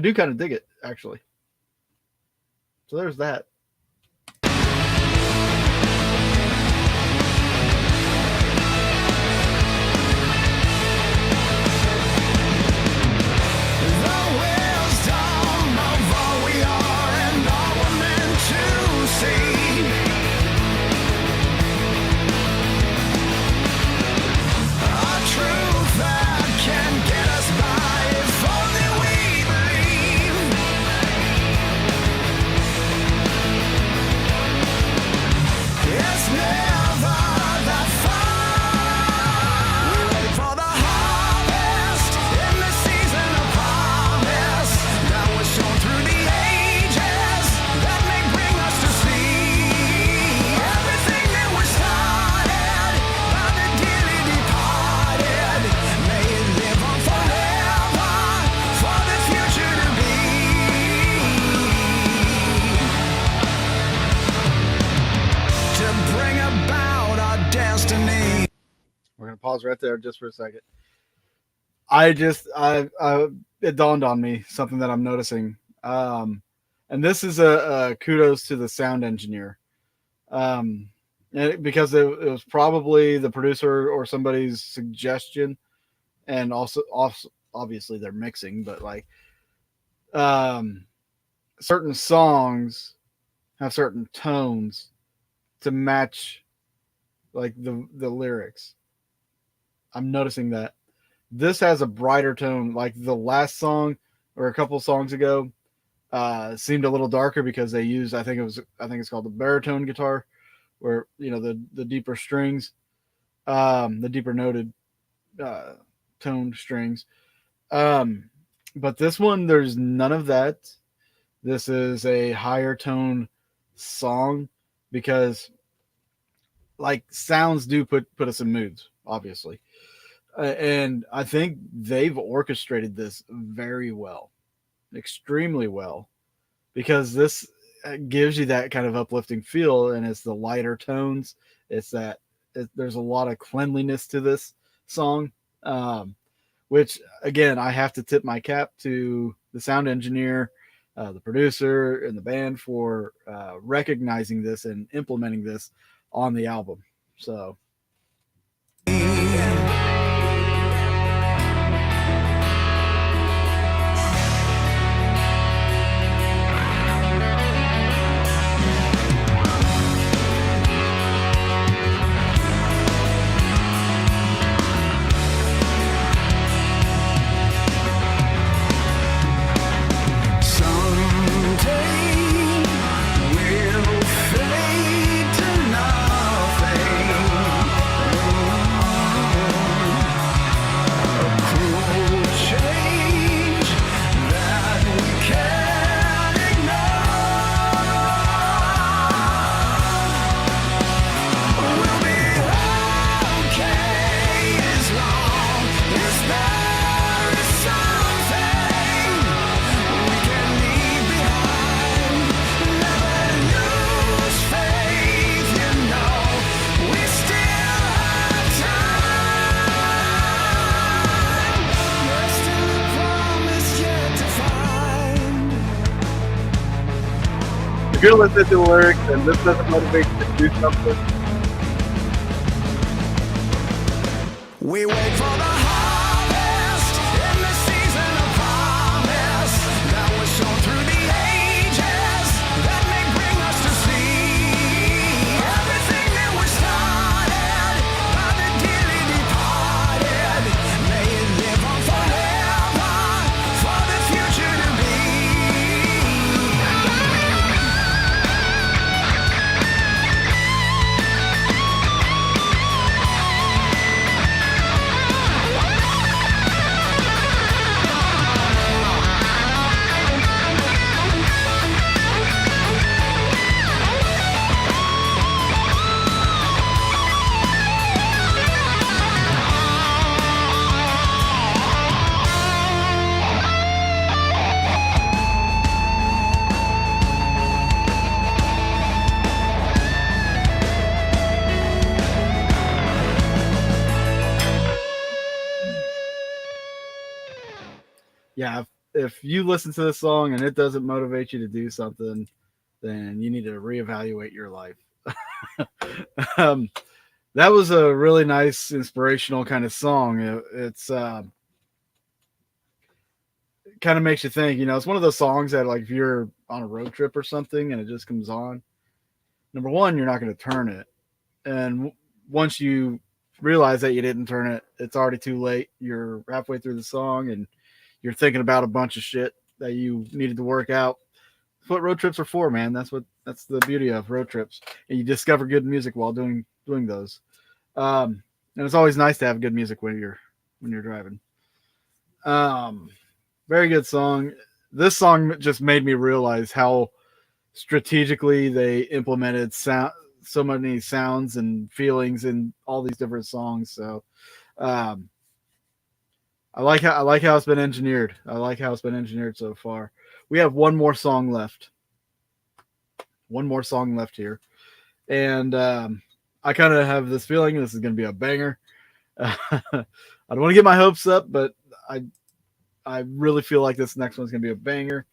do kind of dig it, actually. So there's that. Pause right there just for a second. It dawned on me something that I'm noticing. And this is a kudos to the sound engineer. Because it was probably the producer or somebody's suggestion, and also obviously they're mixing, but like certain songs have certain tones to match like the lyrics. I'm noticing that this has a brighter tone. Like the last song or a couple songs ago seemed a little darker because they used, I think it's called the baritone guitar, where, you know, the deeper strings, the deeper noted toned strings. But this one, there's none of that. This is a higher tone song because like sounds do put us in moods, obviously. And I think they've orchestrated this very well, extremely well, because this gives you that kind of uplifting feel, and it's the lighter tones. It's that there's a lot of cleanliness to this song, which again I have to tip my cap to the sound engineer, the producer, and the band for recognizing this and implementing this on the album. So if you're listening to the lyrics and this doesn't motivate you to do something, we wait for the harvest in the season of promise that was shown through the ages that may bring us to see everything that was started by the dearly departed. May it live on forever for the future to be. yeah, if you listen to this song and it doesn't motivate you to do something, then you need to reevaluate your life. um, that was a really nice, inspirational kind of song. It's kind of makes you think. You know, it's one of those songs that, like, if you're on a road trip or something and it just comes on, number one, you're not going to turn it, and once you realize that you didn't turn it, it's already too late. You're halfway through the song and you're thinking about a bunch of shit that you needed to work out. That's what road trips are for, man. That's the beauty of road trips, and you discover good music while doing those. And it's always nice to have good music when you're driving. Um, Very good song. This song just made me realize how strategically they implemented so many sounds and feelings in all these different songs. So um, I like how it's been engineered. I like how it's been engineered so far. We have one more song left. One more song left here, and I kind of have this feeling this is going to be a banger. I don't want to get my hopes up, but I really feel like this next one's going to be a banger.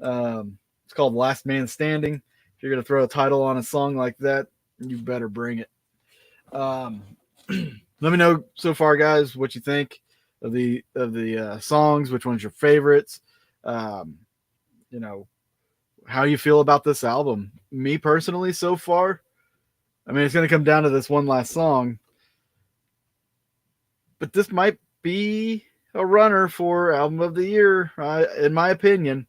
It's called Last Man Standing. If you're going to throw a title on a song like that, you better bring it. Let me know so far, guys, what you think of the songs. Which one's your favorites? You know, how you feel about this album. Me personally, so far, I mean, it's going to come down to this one last song, but this might be a runner for album of the year, in my opinion.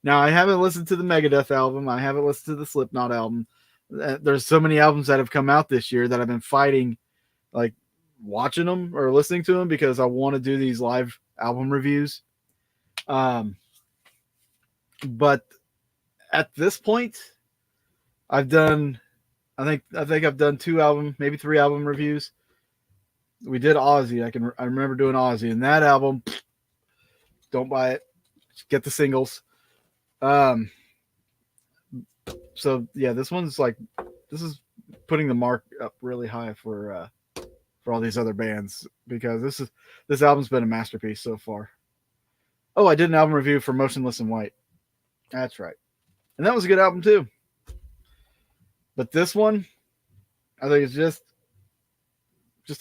Now, I haven't listened to the Megadeth album. I haven't listened to the Slipknot album. There's so many albums that have come out this year that I've been fighting, like watching them or listening to them, because I want to do these live album reviews. But at this point, I think I've done 2 album, maybe 3 album reviews. We did Ozzy. I remember doing Ozzy, and that album, don't buy it. Just get the singles. So yeah, this is putting the mark up really high for all these other bands, because this album's been a masterpiece so far. Oh, I did an album review for Motionless in White. That's right. And that was a good album too. But this one, I think it's just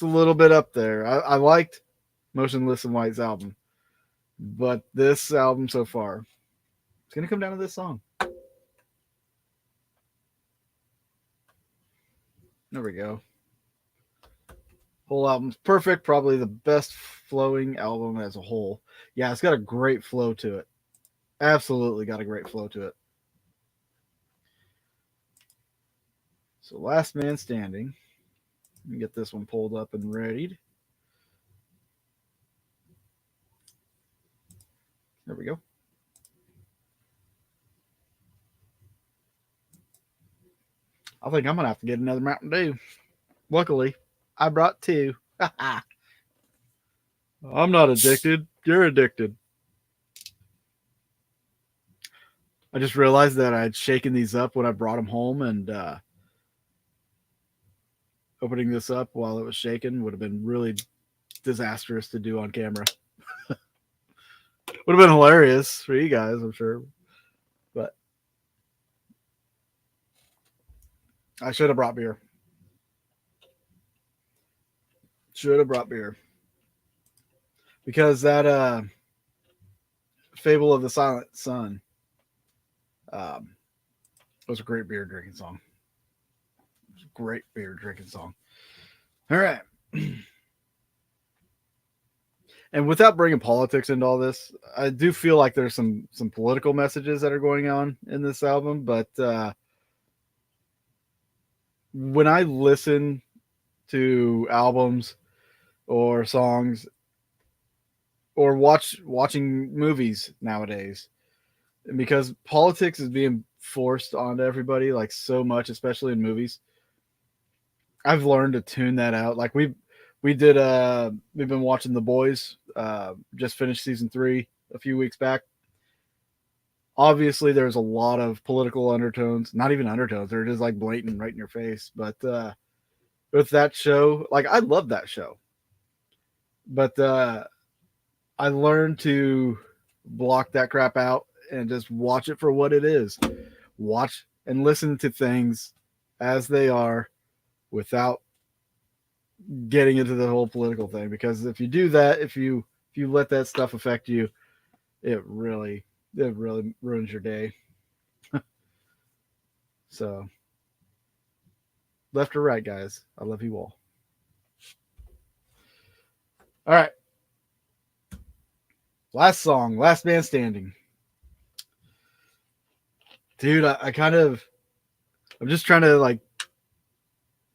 a little bit up there. I liked Motionless in White's album, but this album so far, it's going to come down to this song. There we go. Whole album's perfect. Probably the best flowing album as a whole. Yeah, it's got a great flow to it. Absolutely got a great flow to it. So Last Man Standing. Let me get this one pulled up and readied. There we go. I think I'm going to have to get another Mountain Dew. Luckily, I brought 2. I'm not addicted. You're addicted. I just realized that I'd shaken these up when I brought them home, and opening this up while it was shaken would have been really disastrous to do on camera. Would have been hilarious for you guys, I'm sure. But I should have brought beer. Because that Fable of the Silent Sun was a great beer drinking song. Great beer drinking song. All right. And without bringing politics into all this, I do feel like there's some political messages that are going on in this album. But when I listen to albums or songs or watching movies nowadays, because politics is being forced onto everybody like so much, especially in movies, I've learned to tune that out. Like we've been watching The Boys, just finished season 3 a few weeks back. Obviously there's a lot of political undertones, not even undertones, they're just like blatant right in your face. But with that show, like I love that show, but I learned to block that crap out and just watch it for what it is. Watch and listen to things as they are without getting into the whole political thing, because if you do that, if you let that stuff affect you, it really ruins your day. So left or right, guys, I love you all. All right, last song, Last Man Standing. Dude, I'm just trying to like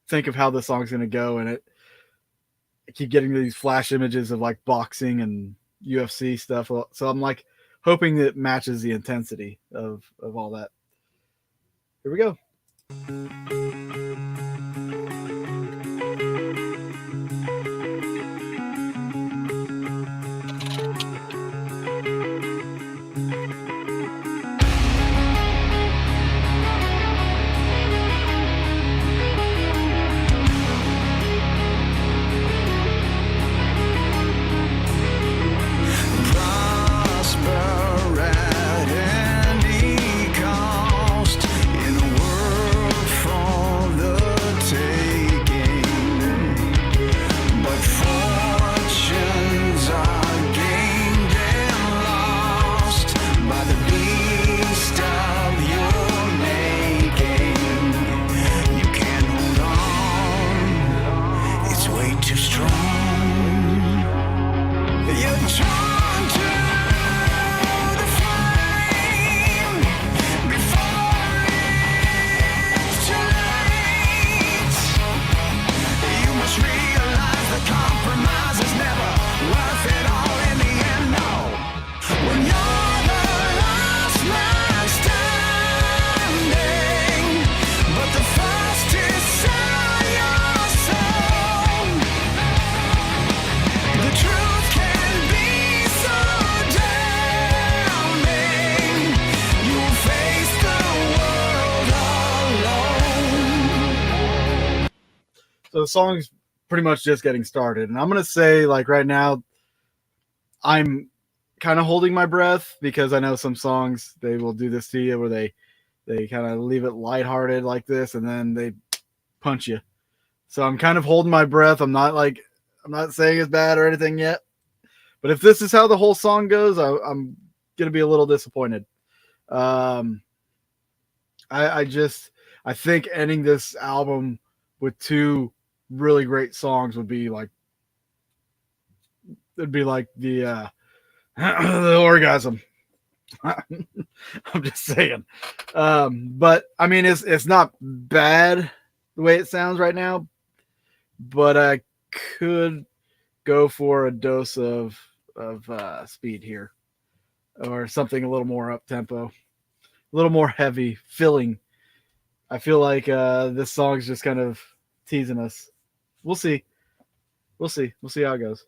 think of how this song's gonna go, and I keep getting these flash images of like boxing and UFC stuff. So I'm like hoping that it matches the intensity of all that. Here we go. Prosperity cost in a world from So the song's pretty much just getting started, and I'm gonna say like right now, I'm kind of holding my breath because I know some songs they will do this to you where they kind of leave it lighthearted like this, and then they punch you. So I'm kind of holding my breath. I'm not saying it's bad or anything yet, but if this is how the whole song goes, I'm gonna be a little disappointed. I think ending this album with two really great songs would be like it'd be like the the orgasm. I'm just saying. But I mean it's not bad the way it sounds right now, but I could go for a dose of speed here or something a little more up tempo, a little more heavy, filling. I feel like this song's just kind of teasing us. We'll see. We'll see how it goes.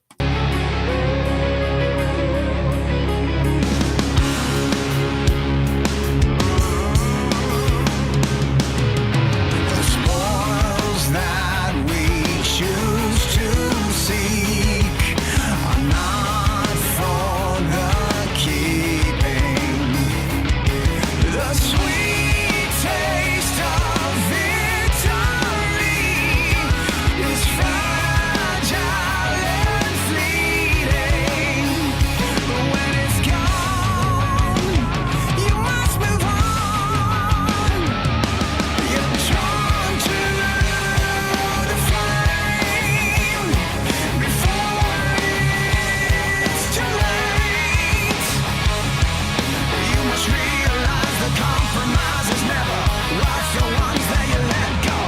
The spoils that we choose to seek are not for the keeping. The sweet taste of victory is fragile and fleeting. But when it's gone, you must move on. You're drawn to the flame before it's too late. You must realize the compromise is never worth the ones that you let go.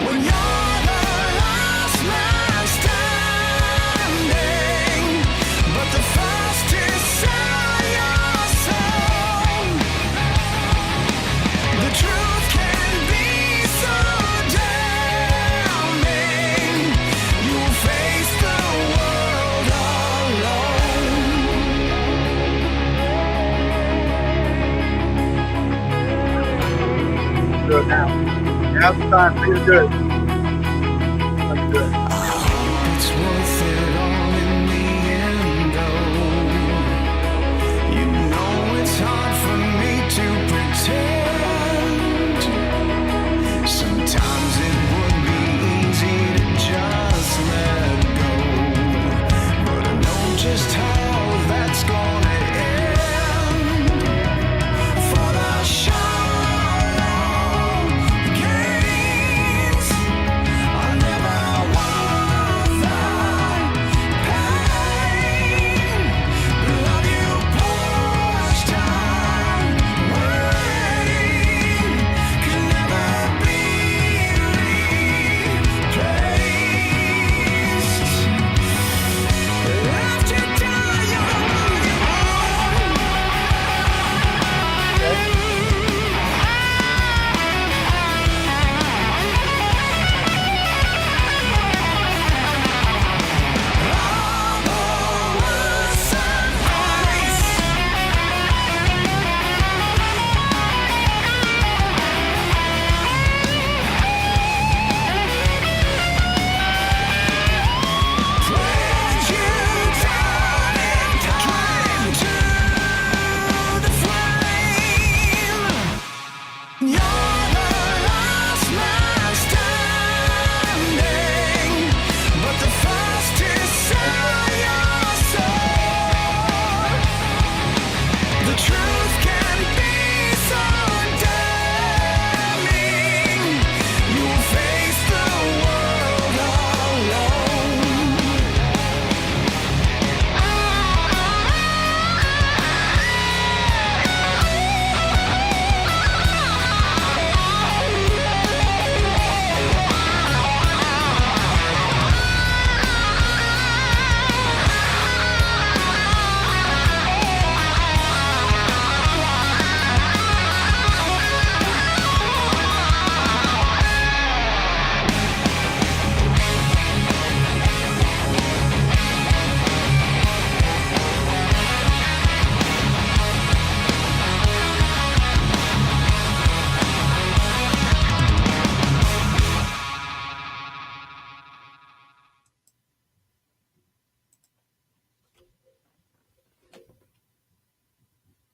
When you're the last man standing, but the first to sell your soul. The truth can be so damning. You'll face the world alone. Do it now. You have the time. Feel good. Let's do it. I hope it's worth it all in the end, though. You know it's hard for me to pretend. Sometimes it would be easy to just let go, but I know just how that's gonna end. For the shallow gains, I never want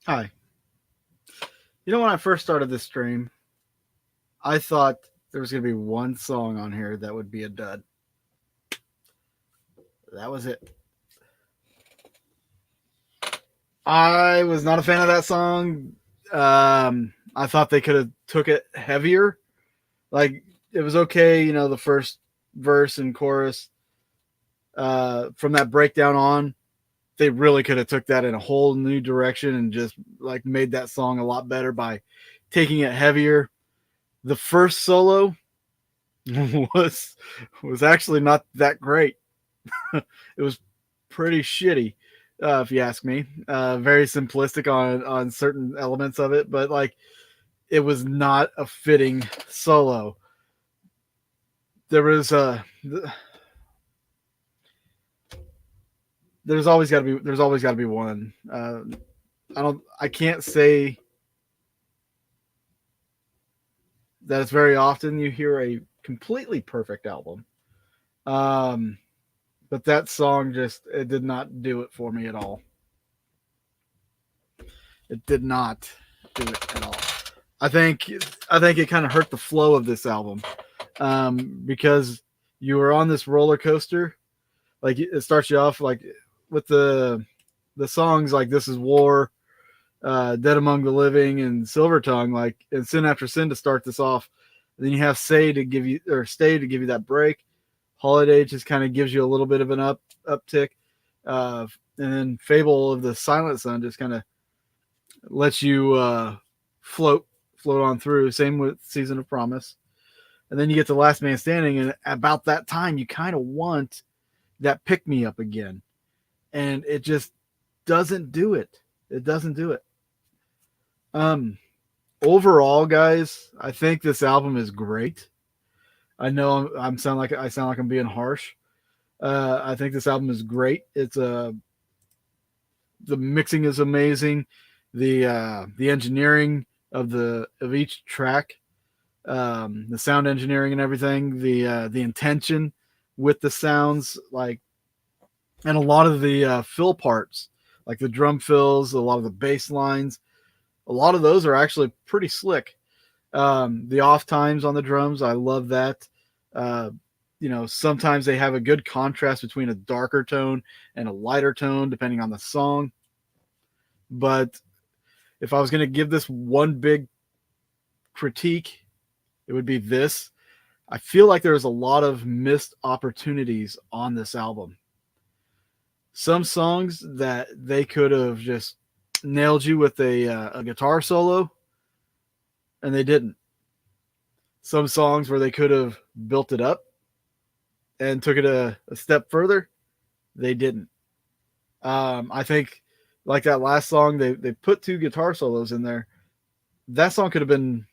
Hi. You know, when I first started this stream, I thought there was going to be one song on here that would be a dud. That was it. I was not a fan of that song. I thought they could have took it heavier. Like, it was okay, you know, the first verse and chorus. From that breakdown on, they really could have took that in a whole new direction and just like made that song a lot better by taking it heavier. The first solo was actually not that great. It was pretty shitty, if you ask me. Very simplistic on certain elements of it, but like it was not a fitting solo. There was there's always got to be one. I can't say that it's very often you hear a completely perfect album. But that song it did not do it for me at all. It did not do it at all. I think it kind of hurt the flow of this album, because you were on this roller coaster. Like it starts you off like with the songs like "This Is War," "Dead Among the Living," and "Silver Tongue," like and "Sin After Sin" to start this off. And then you have "Stay" to give you that break. "Holiday" just kind of gives you a little bit of an uptick, and then "Fable of the Silent Sun" just kind of lets you float on through. Same with "Season of Promise," and then you get to "Last Man Standing," and about that time you kind of want that pick me up again, and it just doesn't do it. It doesn't do it. Overall, guys, I think this album is great. I know I sound like I'm being harsh. I think this album is great. It's the mixing is amazing. The engineering of each track, the sound engineering and everything, the intention with the sounds, like, and a lot of the fill parts, like the drum fills, a lot of the bass lines, a lot of those are actually pretty slick. The off times on the drums, I love that. Sometimes they have a good contrast between a darker tone and a lighter tone, depending on the song. But if I was going to give this one big critique, it would be this. I feel like there's a lot of missed opportunities on this album. Some songs that they could have just nailed you with a guitar solo, and they didn't. Some songs where they could have built it up and took it a step further, they didn't. I think like that last song, they put 2 guitar solos in there. That song could have been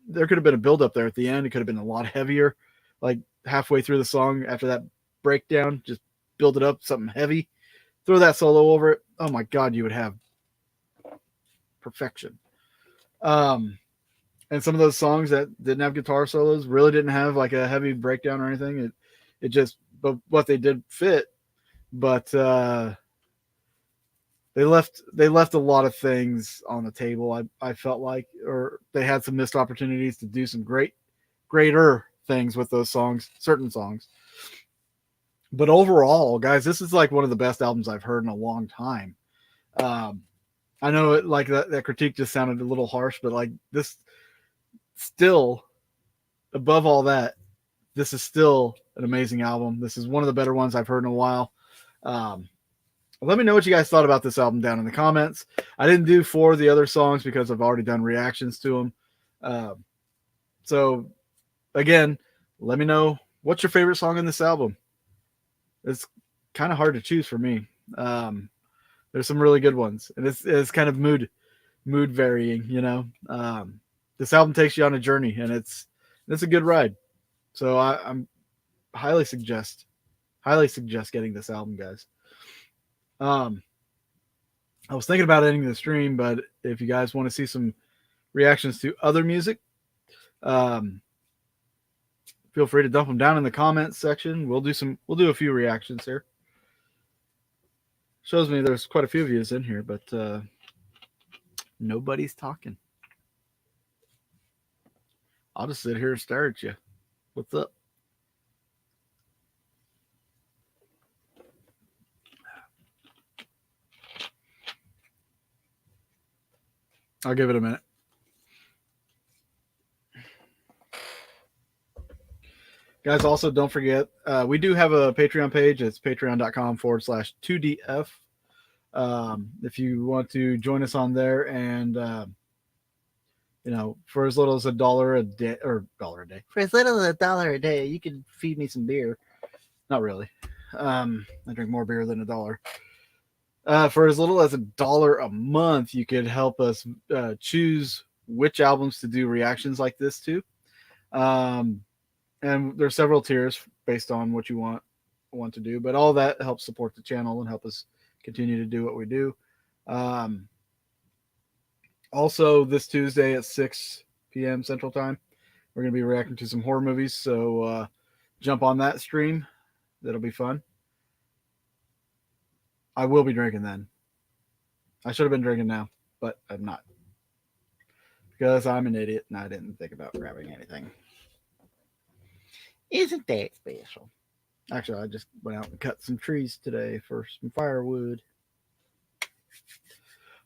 there could have been a build up there at the end. It could have been a lot heavier, like halfway through the song after that breakdown, just build it up something heavy, throw that solo over it. Oh my God, you would have perfection. And some of those songs that didn't have guitar solos really didn't have like a heavy breakdown or anything. It just, but what they did fit, but they left a lot of things on the table. I felt like, or they had some missed opportunities to do some greater things with those songs, certain songs. But overall, guys, this is like one of the best albums I've heard in a long time. I know it, like that critique just sounded a little harsh, but like this still, above all that, this is still an amazing album. This is one of the better ones I've heard in a while. Let me know what you guys thought about this album down in the comments. I didn't do 4 of the other songs because I've already done reactions to them. So again, let me know what's your favorite song in this album. It's kind of hard to choose for me. There's some really good ones, and it's kind of mood varying, you know. This album takes you on a journey, and it's a good ride. So I'm highly suggest getting this album, guys. I was thinking about ending the stream, but if you guys want to see some reactions to other music, feel free to dump them down in the comments section. We'll do a few reactions here. Shows me there's quite a few of you in here, but Nobody's talking. I'll just sit here and stare at you. What's up? I'll give it a minute. Guys, also don't forget, we do have a Patreon page. It's patreon.com/2DF. If you want to join us on there, and for as little as $1 a day, or $1 a day, for as little as $1 a day, you can feed me some beer. Not really. I drink more beer than $1. For as little as $1 a month, you could help us choose which albums to do reactions like this to. And there's several tiers based on what you want to do, but all that helps support the channel and help us continue to do what we do. Also, this Tuesday at 6 p.m. Central Time, we're going to be reacting to some horror movies, so jump on that stream. That'll be fun. I will be drinking then. I should have been drinking now, but I'm not, because I'm an idiot and I didn't think about grabbing anything. Isn't that special? Actually, I just went out and cut some trees today for some firewood.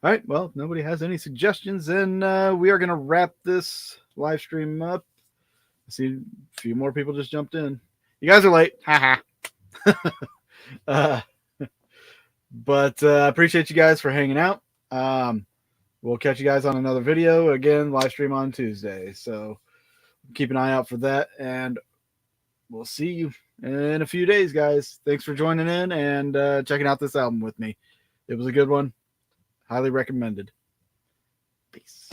All right, well, if nobody has any suggestions, then we are going to wrap this live stream up. I see a few more people just jumped in. You guys are late. Haha. But I appreciate you guys for hanging out. We'll catch you guys on another video. Again, live stream on Tuesday. So keep an eye out for that. And we'll see you in a few days, guys. Thanks for joining in and checking out this album with me. It was a good one. Highly recommended. Peace.